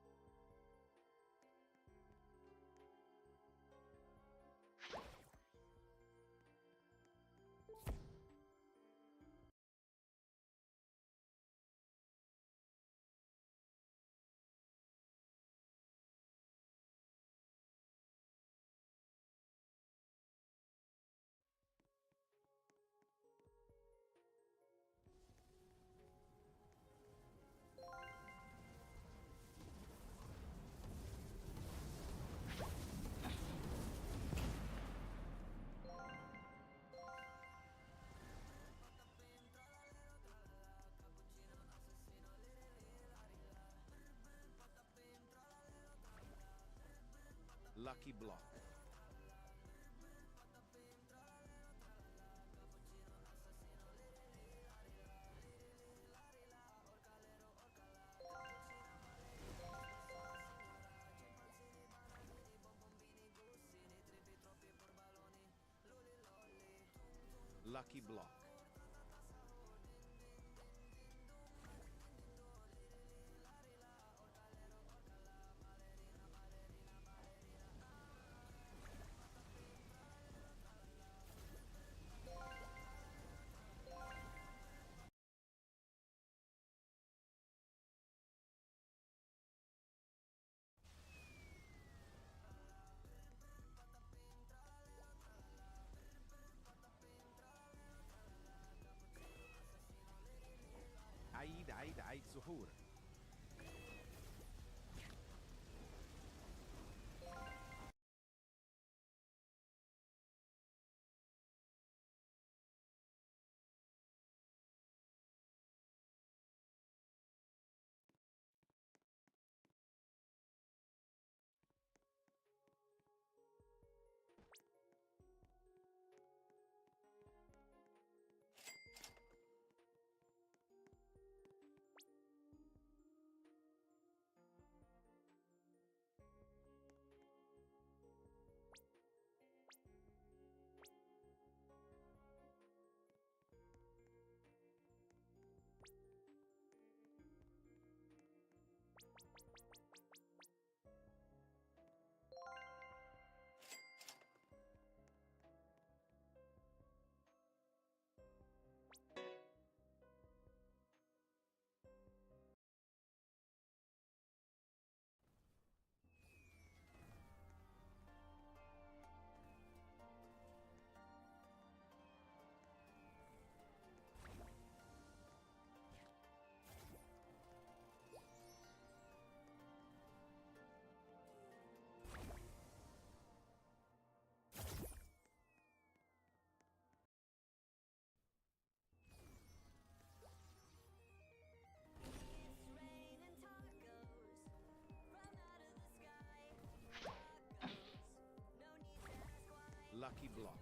Lucky block. Lucky block. Aid, aid, aid, suhur. block.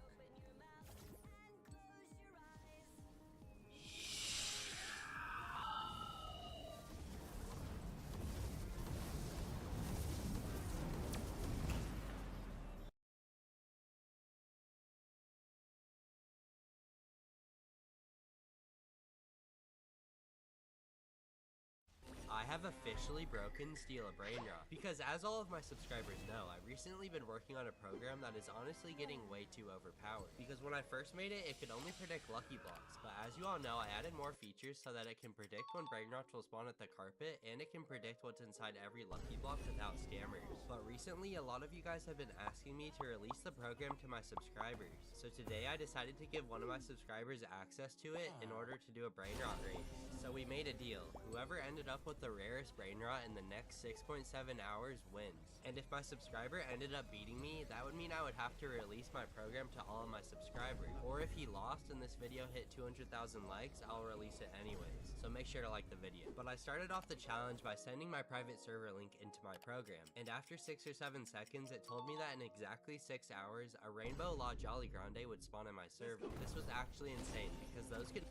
I have officially broken Steal a Brain Rot, because as all of my subscribers know, I've recently been working on a program that is honestly getting way too overpowered. Because when I first made it, it could only predict Lucky Blocks, but as you all know, I added more features so that it can predict when Brain Rots will spawn at the carpet, and it can predict what's inside every Lucky Block without scammers. But recently, a lot of you guys have been asking me to release the program to my subscribers, so today I decided to give one of my subscribers access to it in order to do a Brain Rot race. So we made a deal. Whoever ended up with the rarest Brain Rot in the next 6.7 hours wins. And if my subscriber ended up beating me, that would mean I would have to release my program to all of my subscribers. Or if he lost and this video hit 200,000 likes, I'll release it anyways. So make sure to like the video. But I started off the challenge by sending my private server link into my program. And after 6 or 7 seconds, it told me that in exactly 6 hours, a Rainbow La Jolly Grande would spawn in my server. This was actually insane because those could...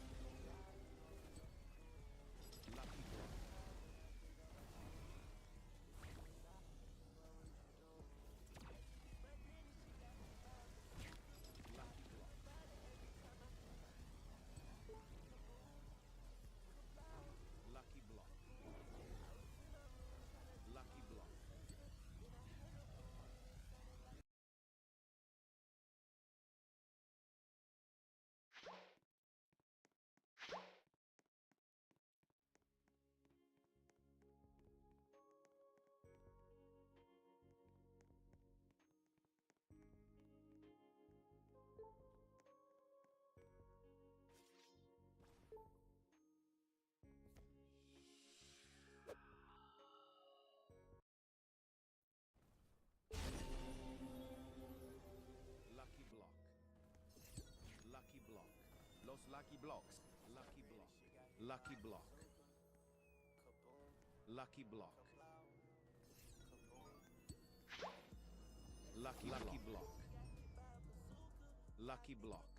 Lucky block. Lucky block. Lucky block. Lucky block. Los lucky blocks. Lucky block. Lucky block. Lucky block. Lucky block. Lucky block. Lucky block.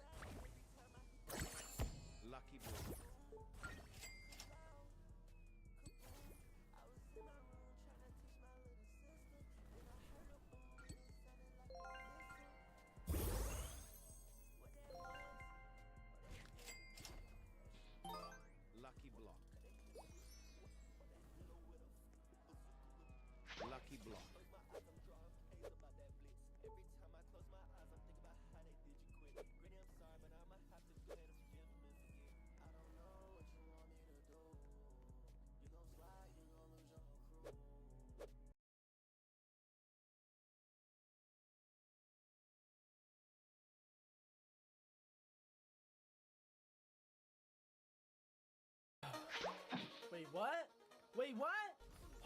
Lucky block. Lucky block. Wait, what? Wait, what?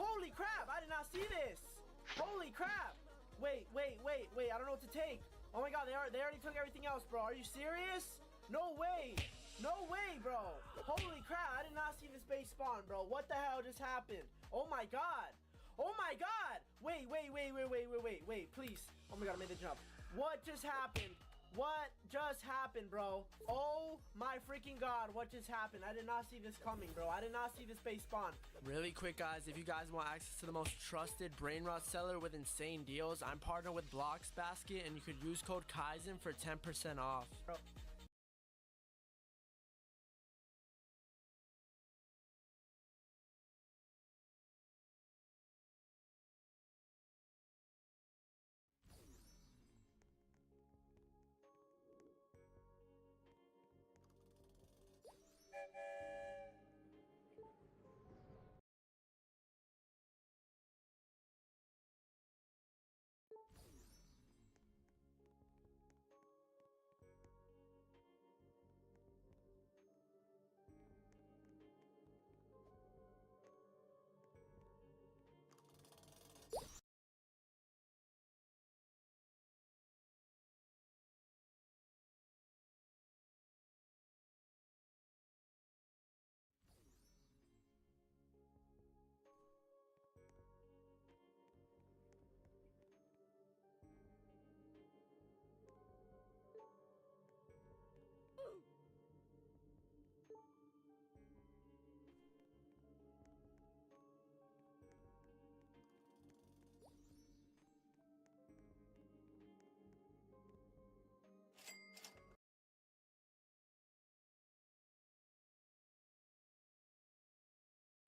Holy crap, I did not see this. Holy crap. Wait, I don't know what to take. Oh my god, they already took everything else, bro. Are you serious? No way. No way, bro. Holy crap, I did not see this base spawn, bro. What the hell just happened? Oh my god. Oh my god. Wait, please. Oh my god, I made the jump. What just happened? What just happened, bro? Oh my freaking god, what just happened? I did not see this coming, bro. I did not see this base spawn. Really quick, guys, if you guys want access to the most trusted brain rot seller with insane deals, I'm partnered with Blocks Basket, and you could use code Kaizen for 10% off. Bro.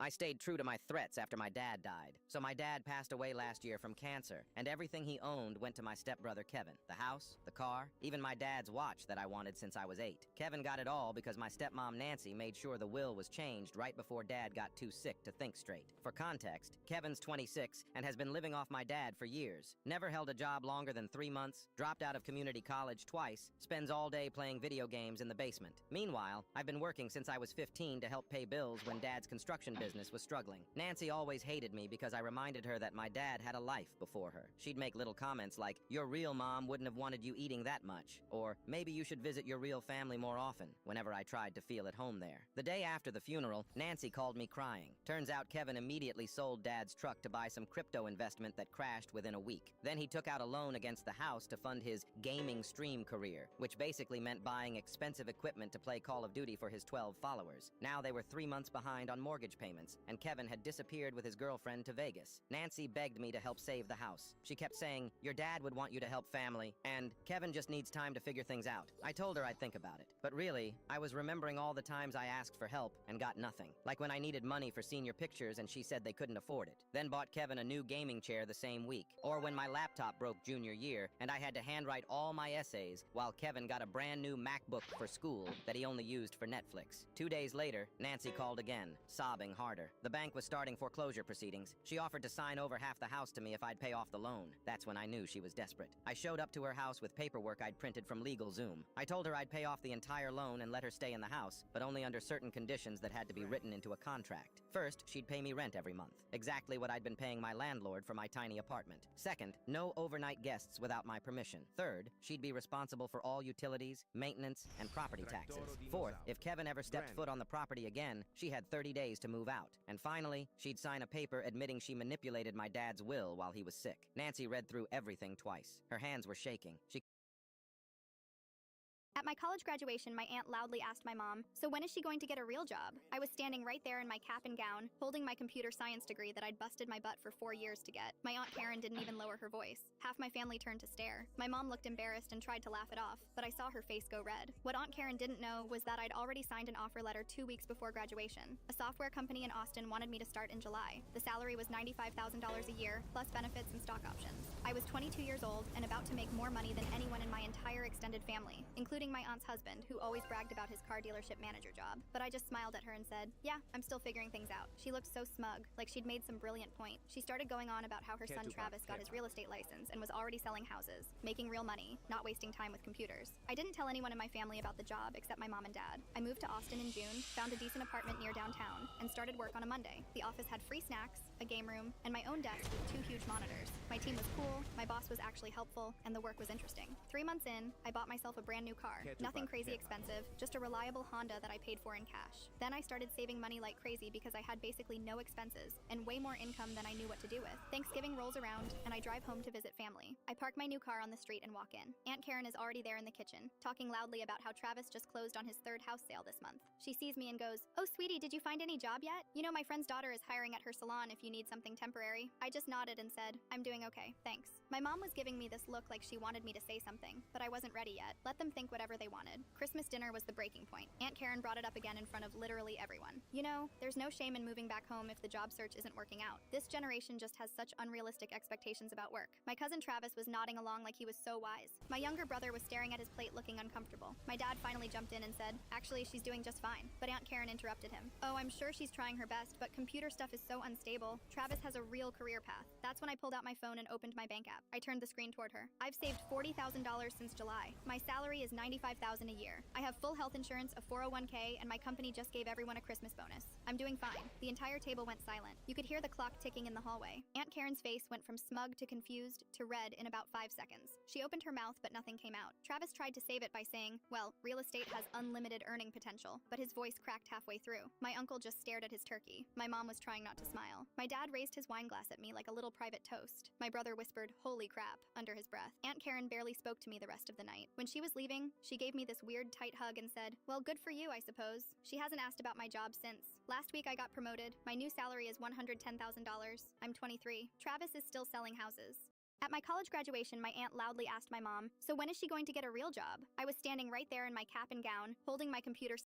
I stayed true to my threats after my dad died. So my dad passed away last year from cancer, and everything he owned went to my stepbrother Kevin. The house, the car, even my dad's watch that I wanted since I was 8. Kevin got it all because my stepmom Nancy made sure the will was changed right before dad got too sick to think straight. For context, Kevin's 26 and has been living off my dad for years. Never held a job longer than 3 months, dropped out of community college twice, spends all day playing video games in the basement. Meanwhile, I've been working since I was 15 to help pay bills when dad's construction business was struggling. Nancy always hated me because I reminded her that my dad had a life before her. She'd make little comments like, "Your real mom wouldn't have wanted you eating that much," or "Maybe you should visit your real family more often," whenever I tried to feel at home there. The day after the funeral, Nancy called me crying. Turns out Kevin immediately sold dad's truck to buy some crypto investment that crashed within a week. Then he took out a loan against the house to fund his gaming stream career, which basically meant buying expensive equipment to play Call of Duty for his 12 followers. Now they were 3 months behind on mortgage payments, and Kevin had disappeared with his girlfriend to Vegas. Nancy begged me to help save the house. She kept saying, "Your dad would want you to help family," and "Kevin just needs time to figure things out." I told her I'd think about it. But really, I was remembering all the times I asked for help and got nothing. Like when I needed money for senior pictures and she said they couldn't afford it. Then bought Kevin a new gaming chair the same week. Or when my laptop broke junior year and I had to handwrite all my essays while Kevin got a brand new MacBook for school that he only used for Netflix. 2 days later, Nancy called again, sobbing harder. The bank was starting foreclosure proceedings. She offered to sign over half the house to me if I'd pay off the loan. That's when I knew she was desperate. I showed up to her house with paperwork I'd printed from LegalZoom. I told her I'd pay off the entire loan and let her stay in the house, but only under certain conditions that had to be written into a contract. First, she'd pay me rent every month, exactly what I'd been paying my landlord for my tiny apartment. Second, no overnight guests without my permission. Third, she'd be responsible for all utilities, maintenance, and property taxes. Fourth, if Kevin ever stepped foot on the property again, she had 30 days to move out. And finally, she'd sign a paper admitting she manipulated my dad's will while he was sick. Nancy read through everything twice. Her hands were shaking. At my college graduation, my aunt loudly asked my mom, "So when is she going to get a real job?" I was standing right there in my cap and gown, holding my computer science degree that I'd busted my butt for 4 years to get. My Aunt Karen didn't even lower her voice. Half my family turned to stare. My mom looked embarrassed and tried to laugh it off, but I saw her face go red. What Aunt Karen didn't know was that I'd already signed an offer letter 2 weeks before graduation. A software company in Austin wanted me to start in July. The salary was $95,000 a year, plus benefits and stock options. I was 22 years old and about to make more money than anyone in my entire extended family, including my aunt's husband, who always bragged about his car dealership manager job. But I just smiled at her and said, "Yeah, I'm still figuring things out." She looked so smug, like she'd made some brilliant point. She started going on about how her son Travis got his real estate license and was already selling houses, making real money, not wasting time with computers. I didn't tell anyone in my family about the job except my mom and dad. I moved to Austin in June, found a decent apartment near downtown, and started work on a Monday. The office had free snacks, a game room, and my own desk with 2 huge monitors. My team was cool, my boss was actually helpful, and the work was interesting. 3 months in, I bought myself a brand new car. Nothing crazy expensive, just a reliable Honda that I paid for in cash. Then I started saving money like crazy because I had basically no expenses and way more income than I knew what to do with. Thanksgiving rolls around, and I drive home to visit family. I park my new car on the street and walk in. Aunt Karen is already there in the kitchen, talking loudly about how Travis just closed on his 3rd house sale this month. She sees me and goes, "Oh, sweetie, did you find any job yet? You know, my friend's daughter is hiring at her salon if you need something temporary." I just nodded and said, "I'm doing okay, thanks." My mom was giving me this look like she wanted me to say something, but I wasn't ready yet. Let them think whatever they wanted. Christmas dinner was the breaking point. Aunt Karen brought it up again in front of literally everyone. "You know, there's no shame in moving back home if the job search isn't working out. This generation just has such unrealistic expectations about work." My cousin Travis was nodding along like he was so wise. My younger brother was staring at his plate looking uncomfortable. My dad finally jumped in and said, "Actually, she's doing just fine." But Aunt Karen interrupted him. "Oh, I'm sure she's trying her best, but computer stuff is so unstable. Travis has a real career path." That's when I pulled out my phone and opened my bank app. I turned the screen toward her. "I've saved $40,000 since July. My salary is $95,000 a year. I have full health insurance, a 401k, and my company just gave everyone a Christmas bonus. I'm doing fine." The entire table went silent. You could hear the clock ticking in the hallway. Aunt Karen's face went from smug to confused to red in about 5 seconds. She opened her mouth, but nothing came out. Travis tried to save it by saying, "Well, real estate has unlimited earning potential," but his voice cracked halfway through. My uncle just stared at his turkey. My mom was trying not to smile. My dad raised his wine glass at me like a little private toast. My brother whispered, "Holy crap," under his breath. Aunt Karen barely spoke to me the rest of the night. When she was leaving, she gave me this weird tight hug and said, "Well, good for you, I suppose." She hasn't asked about my job since. Last week I got promoted. My new salary is $110,000. I'm 23. Travis is still selling houses. At my college graduation, my aunt loudly asked my mom, "So when is she going to get a real job?" I was standing right there in my cap and gown, holding my computer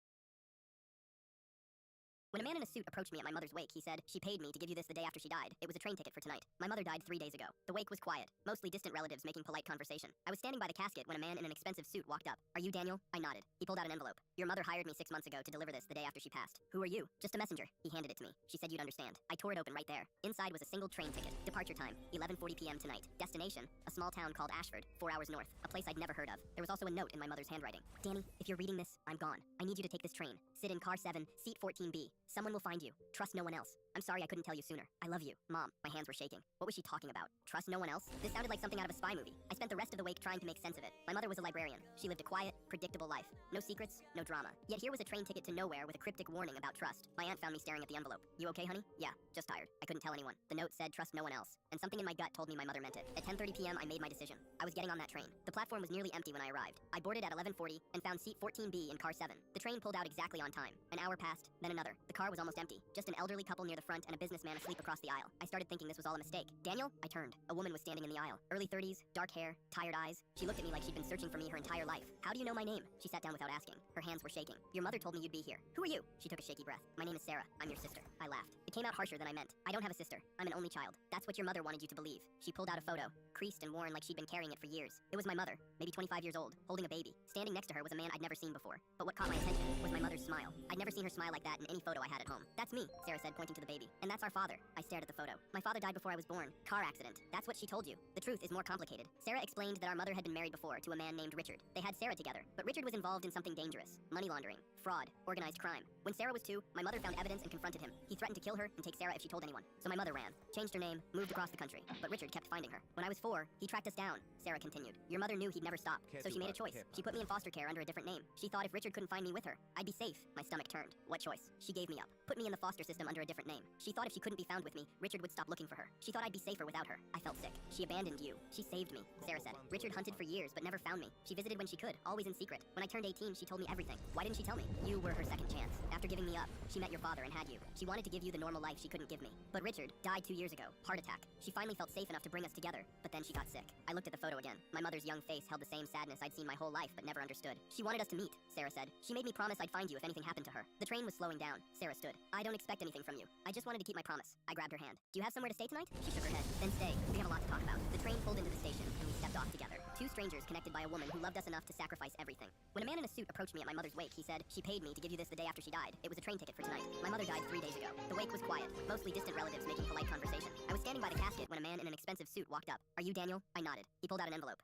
When a man in a suit approached me at my mother's wake, he said, "She paid me to give you this the day after she died. It was a train ticket for tonight. My mother died 3 days ago. The wake was quiet, mostly distant relatives making polite conversation. I was standing by the casket when a man in an expensive suit walked up. "Are you Daniel?" I nodded. He pulled out an envelope. "Your mother hired me 6 months ago to deliver this the day after she passed." "Who are you?" "Just a messenger." He handed it to me. "She said you'd understand." I tore it open right there. Inside was a single train ticket. Departure time, 11:40 p.m. tonight. Destination, a small town called Ashford, 4 hours north. A place I'd never heard of. There was also a note in my mother's handwriting. "Danny, if you're reading this, I'm gone. I need you to take this train. Sit in car 7, seat 14B. Someone will find you. Trust no one else. I'm sorry I couldn't tell you sooner. I love you." Mom. My hands were shaking. What was she talking about? Trust no one else? This sounded like something out of a spy movie. I spent the rest of the wake trying to make sense of it. My mother was a librarian. She lived a quiet, predictable life. No secrets, no drama. Yet here was a train ticket to nowhere with a cryptic warning about trust. My aunt found me staring at the envelope. "You okay, honey?" "Yeah, just tired." I couldn't tell anyone. The note said, "Trust no one else." And something in my gut told me my mother meant it. At 10:30 p.m., I made my decision. I was getting on that train. The platform was nearly empty when I arrived. I boarded at 11:40 and found seat 14B in car 7. The train pulled out exactly on time. An hour passed, then another. The car was almost empty. Just an elderly couple near the front and a businessman asleep across the aisle. I started thinking this was all a mistake. "Daniel?" I turned. A woman was standing in the aisle. Early 30s, dark hair, tired eyes. She looked at me like she'd been searching for me her entire life. "How do you know my name?" She sat down without asking. Her hands were shaking. "Your mother told me you'd be here." "Who are you?" She took a shaky breath. "My name is Sarah. I'm your sister." I laughed. It came out harsher than I meant. "I don't have a sister. I'm an only child. That's what your mother wanted you to believe." She pulled out a photo, creased and worn like she'd been carrying it for years. It was my mother, maybe 25 years old, holding a baby. Standing next to her was a man I'd never seen before. But what caught my attention was my mother's smile. I'd never seen her smile like that in any photo I had at home. "That's me," Sarah said, pointing to the baby. "And that's our father." I stared at the photo. "My father died before I was born. Car accident." "That's what she told you. The truth is more complicated." Sarah explained that our mother had been married before to a man named Richard. They had Sarah together, but Richard was involved in something dangerous. Money laundering, fraud, organized crime. When Sarah was 2, my mother found evidence and confronted him. He threatened to kill her and take Sarah if she told anyone. So my mother ran, changed her name, moved across the country. But Richard kept finding her. "When I was 4, he tracked us down," Sarah continued. "Your mother knew he'd never stop, so she made a choice. She put me in foster care under a different name. She thought if Richard couldn't find me with her, I'd be safe." My stomach turned. What choice? She gave me up. Put me in the foster system under a different name. She thought if she couldn't be found with me, Richard would stop looking for her. She thought I'd be safer without her. I felt sick. "She abandoned you. She saved me," Sarah said. "Richard hunted for years but never found me. She visited when she could, always in secret. When I turned 18, she told me everything. Why didn't she tell me? You were her second chance. After giving me up, she met your father and had you. She wanted to give you the normal life she couldn't give me. But Richard died 2 years ago. Heart attack. She finally felt safe enough to bring us together, but then she got sick." I looked at the photo again. My mother's young face held the same sadness I'd seen my whole life but never understood. "She wanted us to meet," Sarah said. "She made me promise I'd find you if anything happened to her." The train was slowing down. Sarah stood. "I don't expect anything from you. I just wanted to keep my promise." I grabbed her hand. "Do you have somewhere to stay tonight?" She shook her head. "Then stay. We have a lot to talk about." The train pulled into the station, and we stepped off together. 2 strangers connected by a woman who loved us enough to sacrifice everything. When a man in a suit approached me at my mother's wake, he said, "She paid me to give you this the day after she died. It was a train ticket for tonight. My mother died 3 days ago." The wake was quiet, mostly distant relatives making polite conversation. I was standing by the casket when a man in an expensive suit walked up. "Are you Daniel?" I nodded. He pulled out an envelope.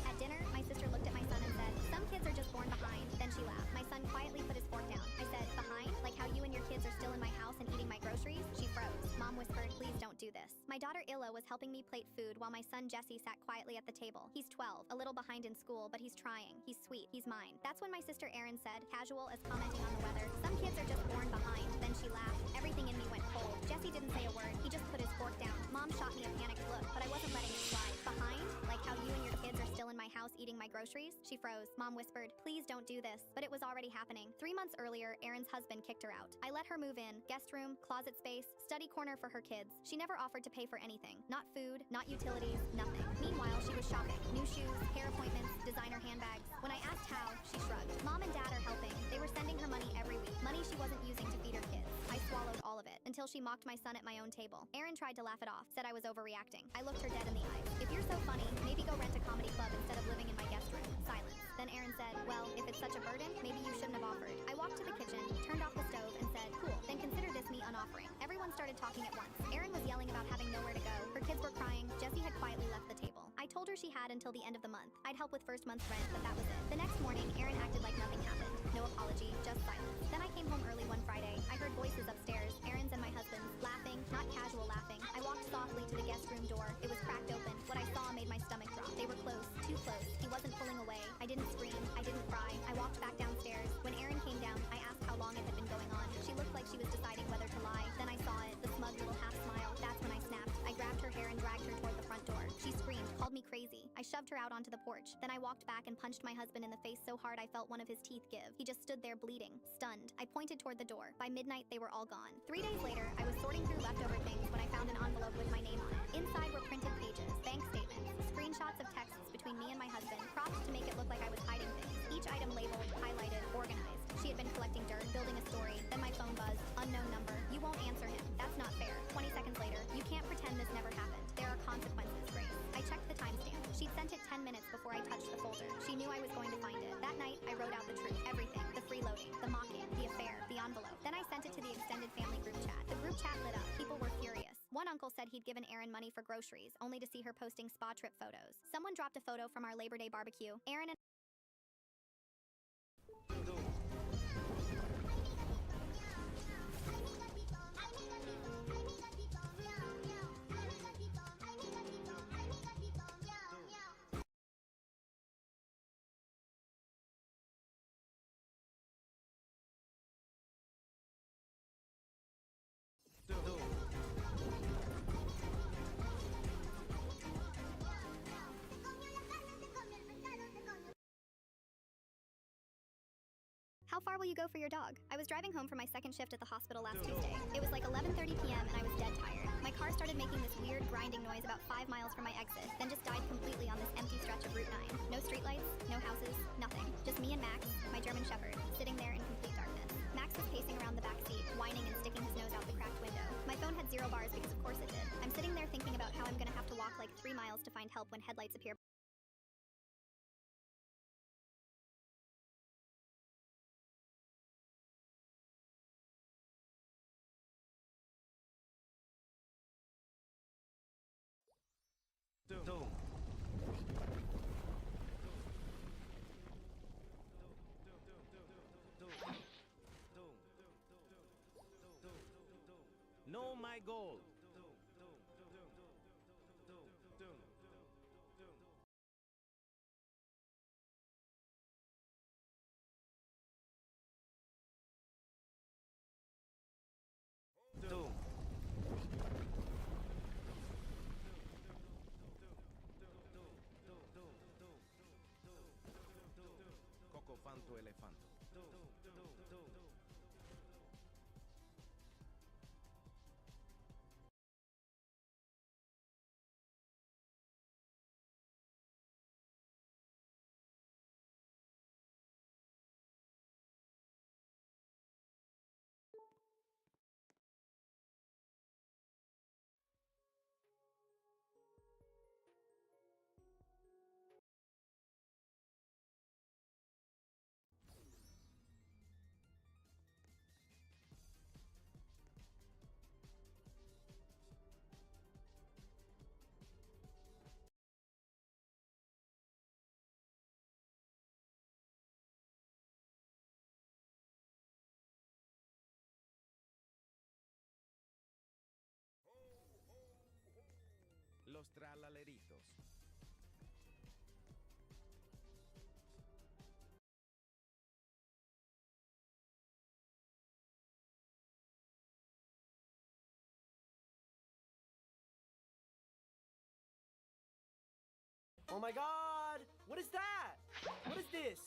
At dinner, my sister looked at my son and said, "Some kids are just born behind." Then she laughed. My son quietly put his fork down. I said, "Behind? Like how you and your kids are still in my house and eating my groceries?" She froze. Mom whispered, "Please don't do this." My daughter Illa was helping me plate food while my son Jesse sat quietly at the table. He's 12, a little behind in school, but he's trying. He's sweet. He's mine. That's when my sister Erin said, casual as commenting on the weather, "Some kids are just born behind." Then she laughed. Everything in me went cold. Jesse didn't say a word. He just put his fork down. Mom shot me a panicked look, but I wasn't letting it slide. "Behind? Like how you and your kids are still in my house eating my groceries?" She froze. Mom whispered, "Please don't do this." But it was already happening. 3 months earlier, Erin's husband kicked her out. I let her move in. Guest room, closet space, study corner for her kids. She never offered to pay for anything. Not food, not utilities, nothing. Meanwhile, she was shopping. New shoes, hair appointments, designer handbags. When I asked how, she shrugged. Mom and Dad are helping. They were sending her money every week. Money she wasn't using to feed her kids. I swallowed all of it, until she mocked my son at my own table. Erin tried to laugh it off, said I was overreacting. I looked her dead in the eyes. "If you're so funny, maybe go rent a comedy club instead of living in my guest room." Silence. Then Erin said, "Well, if it's such a burden, maybe you shouldn't have offered." I walked to the kitchen, turned off the stove, and said, "Cool, then consider this me unoffering." Everyone started talking at once. Erin was yelling about having nowhere to go. Her kids were crying. Jessie had quietly left the table. I told her she had until the end of the month. I'd help with first month's rent, but that was it. The next morning, Erin acted like nothing happened. No apology, just silence. Then I came home early one Friday. I heard voices upstairs, Erin's and my husband's, laughing, not casual laughing. I walked softly to the guest room door. It was cracked open. What I saw made my stomach drop. They were close, too close. He wasn't pulling away. I didn't scream. I didn't cry. I walked back downstairs. When Erin came down, I asked how long it had been going on. She looked like she was deciding whether to lie. Then I saw it, the smug little half smile. That's when I snapped. I grabbed her hair and dragged her toward the front door. She screamed, called me crazy. I shoved her out onto the porch. Then I walked back and punched my husband in the face so hard I felt one of his teeth give. He just stood there bleeding, stunned. I pointed toward the door. By midnight, they were all gone. 3 days later, I was sorting through leftover things when I found an envelope with my name on it. Inside were printed pages, bank statements, screenshots of texts between me and my husband, cropped to make it look like I was hiding things. Each item labeled, highlighted, organized. She had been collecting dirt, building a story. Then my phone buzzed. Unknown number. You won't answer him. That's not fair. 20 seconds later. You can't pretend this never happened. There are consequences, Grace. I checked the timestamp. She'd sent it 10 minutes before I touched the folder. She knew I was going to find it. That night, I wrote out the truth. Everything. The freeloading, the mocking, the affair, the envelope. Then I sent it to the extended family group chat. The group chat lit up. People were furious. One uncle said he'd given Erin money for groceries, only to see her posting spa trip photos. Someone dropped a photo from our Labor Day barbecue. Erin and How far will you go for your dog? I was driving home from my second shift at the hospital last Tuesday. It was like 11:30 p.m. and I was dead tired. My car started making this weird grinding noise about 5 miles from my exit, then just died completely on this empty stretch of Route 9. No streetlights, no houses, nothing. Just me and Max, my German Shepherd, sitting there in complete darkness. Max was pacing around the back seat, whining and sticking his nose out the cracked window. My phone had 0 bars because of course it did. I'm sitting there thinking about how I'm gonna have to walk like 3 miles to find help when headlights appear. Know my goal. Cocofanto elefanto. Los tralaleritos. Oh my god! What is that? What is this?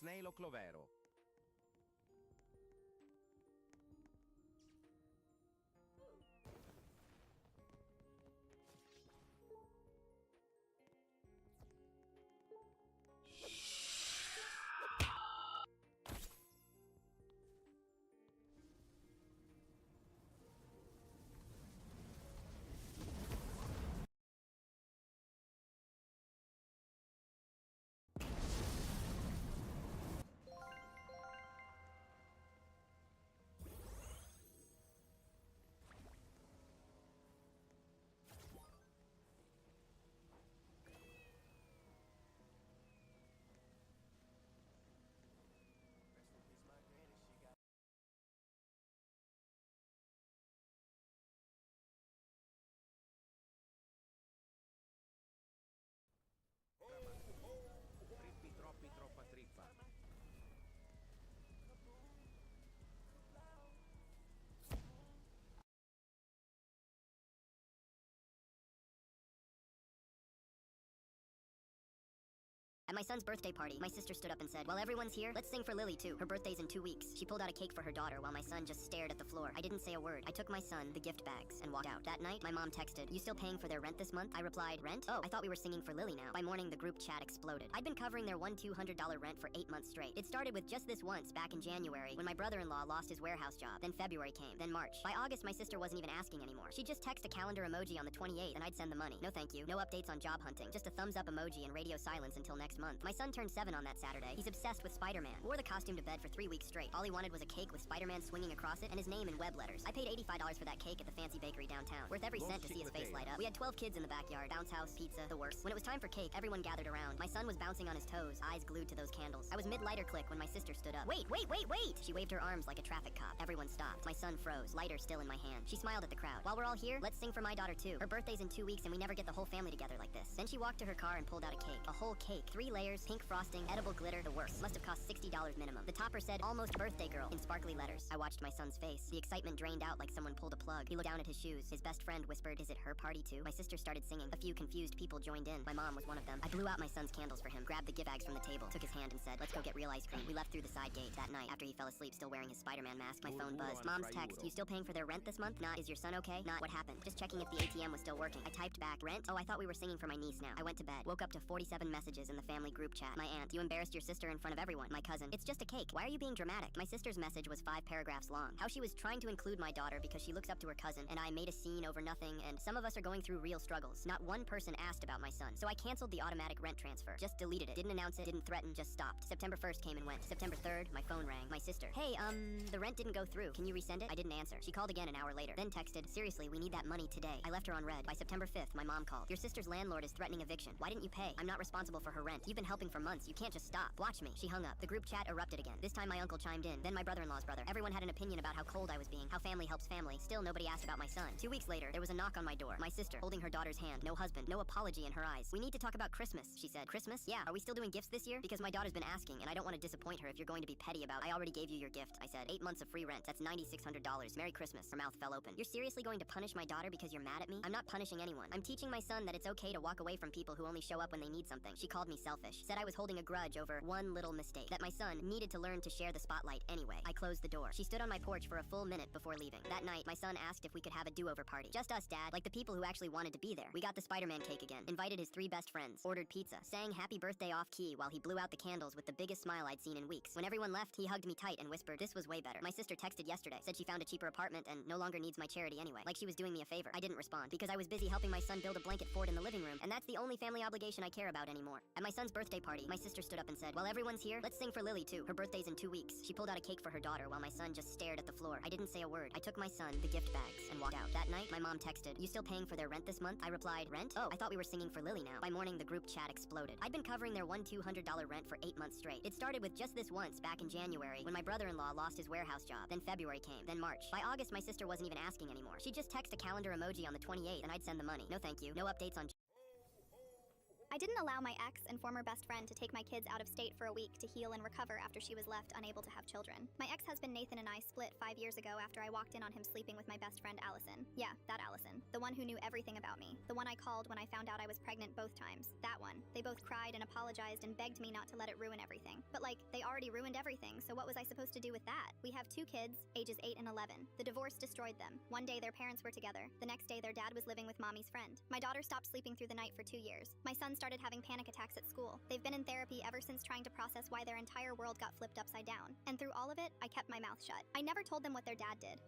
Snail o clovero? At my son's birthday party, my sister stood up and said, "While everyone's here, let's sing for Lily too. Her birthday's in 2 weeks." She pulled out a cake for her daughter while my son just stared at the floor. I didn't say a word. I took my son the gift bags and walked out. That night, my mom texted, "You still paying for their rent this month?" I replied, "Rent? Oh, I thought we were singing for Lily now." By morning, the group chat exploded. I'd been covering their $200 rent for 8 months straight. It started with just this once back in January when my brother-in-law lost his warehouse job. Then February came, then March. By August, my sister wasn't even asking anymore. She'd just text a calendar emoji on the 28th and I'd send the money. No thank you. No updates on job hunting. Just a thumbs up emoji and radio silence until next month. My son turned 7 on that Saturday. He's obsessed with Spider-Man. Wore the costume to bed for 3 weeks straight. All he wanted was a cake with Spider-Man swinging across it and his name in web letters. I paid $85 for that cake at the fancy bakery downtown. Worth every cent to see his face light up. We had 12 kids in the backyard. Bounce house, pizza, the works. When it was time for cake, everyone gathered around. My son was bouncing on his toes, eyes glued to those candles. I was mid-lighter click when my sister stood up. Wait! She waved her arms like a traffic cop. Everyone stopped. My son froze, lighter still in my hand. She smiled at the crowd. "While we're all here, let's sing for my daughter too. Her birthday's in 2 weeks and we never get the whole family together like this." Then she walked to her car and pulled out a cake. A whole cake. 3 layers, pink frosting, edible glitter, the works. Must have cost $60 minimum. The topper said, "Almost birthday girl," in sparkly letters. I watched my son's face. The excitement drained out like someone pulled a plug. He looked down at his shoes. His best friend whispered, "Is it her party too?" My sister started singing. A few confused people joined in. My mom was one of them. I blew out my son's candles for him, grabbed the gift bags from the table, took his hand and said, "Let's go get real ice cream." We left through the side gate. That night, after he fell asleep still wearing his Spider-Man mask, my phone buzzed. Mom's text, "You still paying for their rent this month?" Not, "Is your son okay?" Not, "What happened?" Just checking if the ATM was still working. I typed back, "Rent? Oh, I thought we were singing for my niece now." I went to bed. Woke up to 47 messages in the family group chat. My aunt, "You embarrassed your sister in front of everyone." My cousin, "It's just a cake. Why are you being dramatic?" My sister's message was 5 paragraphs long. How she was trying to include my daughter because she looks up to her cousin, and I made a scene over nothing, and some of us are going through real struggles. Not one person asked about my son, so I canceled the automatic rent transfer. Just deleted it. Didn't announce it, didn't threaten, just stopped. September 1st came and went. September 3rd, my phone rang. My sister, "Hey, the rent didn't go through. Can you resend it?" I didn't answer. She called again an hour later, then texted, "Seriously, we need that money today." I left her on red. By September 5th, my mom called. "Your sister's landlord is threatening eviction. Why didn't you pay? I'm not responsible for her rent. You've been helping for months. You can't just stop. Watch me." She hung up. The group chat erupted again. This time my uncle chimed in, then my brother-in-law's brother. Everyone had an opinion about how cold I was being, how family helps family. Still, nobody asked about my son. 2 weeks later, there was a knock on my door. My sister, holding her daughter's hand. No husband, no apology in her eyes. "We need to talk about Christmas," she said. "Christmas? Yeah. Are we still doing gifts this year? Because my daughter's been asking, and I don't want to disappoint her if you're going to be petty about, I already gave you your gift." I said, 8 months of free rent. That's $9,600. Merry Christmas. Her mouth fell open. "You're seriously going to punish my daughter because you're mad at me?" "I'm not punishing anyone. I'm teaching my son that it's okay to walk away from people who only show up when they need something." She called me selfish. Said I was holding a grudge over one little mistake. That my son needed to learn to share the spotlight anyway. I closed the door. She stood on my porch for a full minute before leaving. That night, my son asked if we could have a do-over party. Just us, Dad, like the people who actually wanted to be there. We got the Spider-Man cake again. Invited his 3 best friends. Ordered pizza. Sang happy birthday off-key while he blew out the candles with the biggest smile I'd seen in weeks. When everyone left, he hugged me tight and whispered, "This was way better." My sister texted yesterday. Said she found a cheaper apartment and no longer needs my charity anyway. Like she was doing me a favor. I didn't respond because I was busy helping my son build a blanket fort in the living room, and that's the only family obligation I care about anymore. At my son's birthday party, my sister stood up and said, "While everyone's here, let's sing for Lily too. Her birthday's in 2 weeks." She pulled out a cake for her daughter while my son just stared at the floor. I didn't say a word. I took my son the gift bags and walked out. That night, my mom texted, "You still paying for their rent this month?" I replied, "Rent? Oh, I thought we were singing for Lily now." By morning, the group chat exploded. I'd been covering their $200 rent for 8 months straight. It started with just this once back in January when my brother-in-law lost his warehouse job. Then February came, then March. By August, my sister wasn't even asking anymore. She'd just text a calendar emoji on the 28th and I'd send the money. No thank you. No updates on I didn't allow my ex and former best friend to take my kids out of state for a week to heal and recover after she was left unable to have children. My ex-husband Nathan and I split 5 years ago after I walked in on him sleeping with my best friend Allison. Yeah, that Allison. The one who knew everything about me. The one I called when I found out I was pregnant both times. That one. They both cried and apologized and begged me not to let it ruin everything. But like, they already ruined everything, so what was I supposed to do with that? We have 2 kids, ages 8 and 11. The divorce destroyed them. One day their parents were together. The next day their dad was living with mommy's friend. My daughter stopped sleeping through the night for 2 years. My son started having panic attacks at school. They've been in therapy ever since trying to process why their entire world got flipped upside down. And through all of it, I kept my mouth shut. I never told them what their dad did.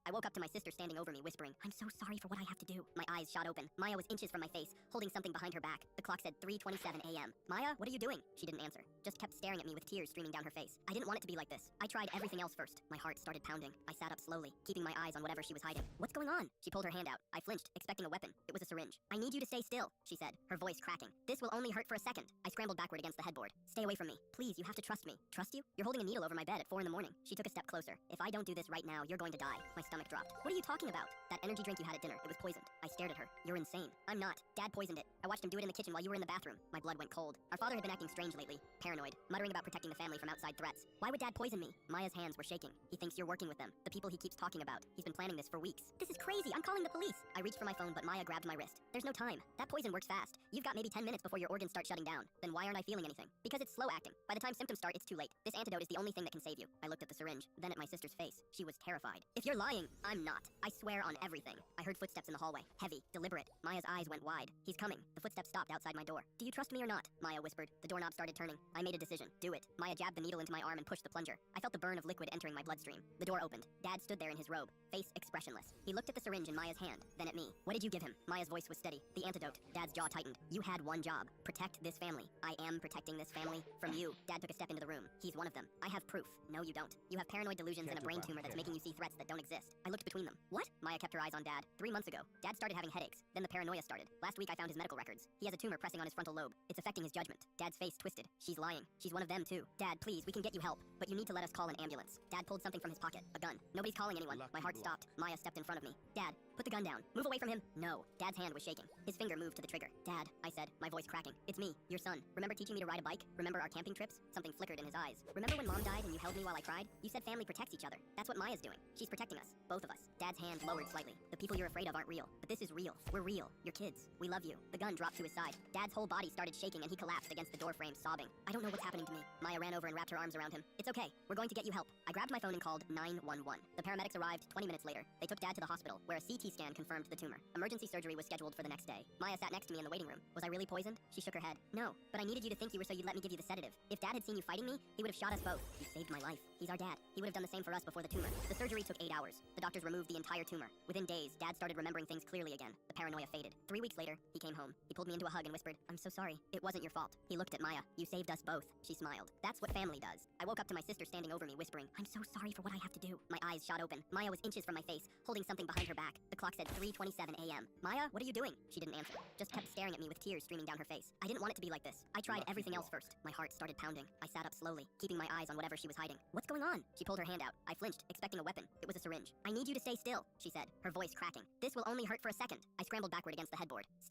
I woke up to my sister standing over me, whispering, "I'm so sorry for what I have to do." My eyes shot open. Maya was inches from my face, holding something behind her back. The clock said 3:27 a.m. "Maya, what are you doing?" She didn't answer, just kept staring at me with tears streaming down her face. I didn't want it to be like this. I tried everything else first. My heart started pounding. I sat up slowly, keeping my eyes on whatever she was hiding. "What's going on?" She pulled her hand out. I flinched, expecting a weapon. It was a syringe. "I need you to stay still," she said, her voice cracking. "This will only hurt for a second." I scrambled backward against the headboard. "Stay away from me. Please, you have to trust me." "Trust you? You're holding a needle over my bed at 4 in the morning." She took a step closer. "If I don't do this right now, you're going to die." My stomach stomach dropped. What are you talking about? That energy drink you had at dinner, it was poisoned. I stared at her. You're insane. I'm not. Dad poisoned it. I watched him do it in the kitchen while you were in the bathroom. My blood went cold. Our father had been acting strange lately, paranoid, muttering about protecting the family from outside threats. Why would Dad poison me? Maya's hands were shaking. He thinks you're working with them, the people he keeps talking about. He's been planning this for weeks. This is crazy. I'm calling the police. I reached for my phone, but Maya grabbed my wrist. There's no time. That poison works fast. You've got maybe 10 minutes before your organs start shutting down. Then why aren't I feeling anything? Because it's slow acting. By the time symptoms start, it's too late. This antidote is the only thing that can save you. I looked at the syringe, then at my sister's face. She was terrified. If you're lying, I'm not. I swear on everything. I heard footsteps in the hallway. Heavy, deliberate. Maya's eyes went wide. He's coming. The footsteps stopped outside my door. Do you trust me or not? Maya whispered. The doorknob started turning. I made a decision. Do it. Maya jabbed the needle into my arm and pushed the plunger. I felt the burn of liquid entering my bloodstream. The door opened. Dad stood there in his robe, face expressionless. He looked at the syringe in Maya's hand, then at me. What did you give him? Maya's voice was steady. The antidote. Dad's jaw tightened. You had one job. Protect this family. I am protecting this family from you. Dad took a step into the room. He's one of them. I have proof. No, you don't. You have paranoid delusions and a brain tumor that's making you see threats that don't exist. I looked between them. What? Maya kept her eyes on Dad. 3 months ago, Dad started having headaches. Then the paranoia started. Last week I found his medical records. He has a tumor pressing on his frontal lobe. It's affecting his judgment. Dad's face twisted. She's lying. She's one of them too. Dad, please, we can get you help. But you need to let us call an ambulance. Dad pulled something from his pocket. A gun. Nobody's calling anyone. My heart stopped. Maya stepped in front of me. Dad, put the gun down. Move away from him. No. Dad's hand was shaking. His finger moved to the trigger. Dad, I said, my voice cracking. It's me, your son. Remember teaching me to ride a bike? Remember our camping trips? Something flickered in his eyes. Remember when Mom died and you held me while I cried? You said family protects each other. That's what Maya's doing. She's protecting us. Both of us. Dad's hand lowered slightly. The people you're afraid of aren't real. But this is real. We're real. Your kids. We love you. The gun dropped to his side. Dad's whole body started shaking and he collapsed against the door frame, sobbing. I don't know what's happening to me. Maya ran over and wrapped her arms around him. It's okay. We're going to get you help. I grabbed my phone and called 911. The paramedics arrived 20 minutes later. They took Dad to the hospital, where a CT scan confirmed the tumor. Emergency surgery was scheduled for the next day. Maya sat next to me in the waiting room. Was I really poisoned? She shook her head. No, but I needed you to think you were so you'd let me give you the sedative. If Dad had seen you fighting me, he would have shot us both. You saved my life. He's our dad. He would have done the same for us before the tumor. The surgery took 8 hours. The doctors removed the entire tumor. Within days, Dad started remembering things clearly again. The paranoia faded. 3 weeks later, he came home. He pulled me into a hug and whispered, I'm so sorry. It wasn't your fault. He looked at Maya. You saved us both. She smiled. That's what family does. I woke up to my sister standing over me, whispering, I'm so sorry for what I have to do. My eyes shot open. Maya was inches from my face, holding something behind her back. The clock said 3:27 a.m. Maya, what are you doing? She didn't answer. Just kept staring at me with tears streaming down her face. I didn't want it to be like this. I tried everything else first. My heart started pounding. I sat up slowly, keeping my eyes on whatever she was hiding. What's going on? She pulled her hand out. I flinched, expecting a weapon. It was a syringe. I need you to stay still, she said, her voice cracking. This will only hurt for a second. I scrambled backward against the headboard. Stay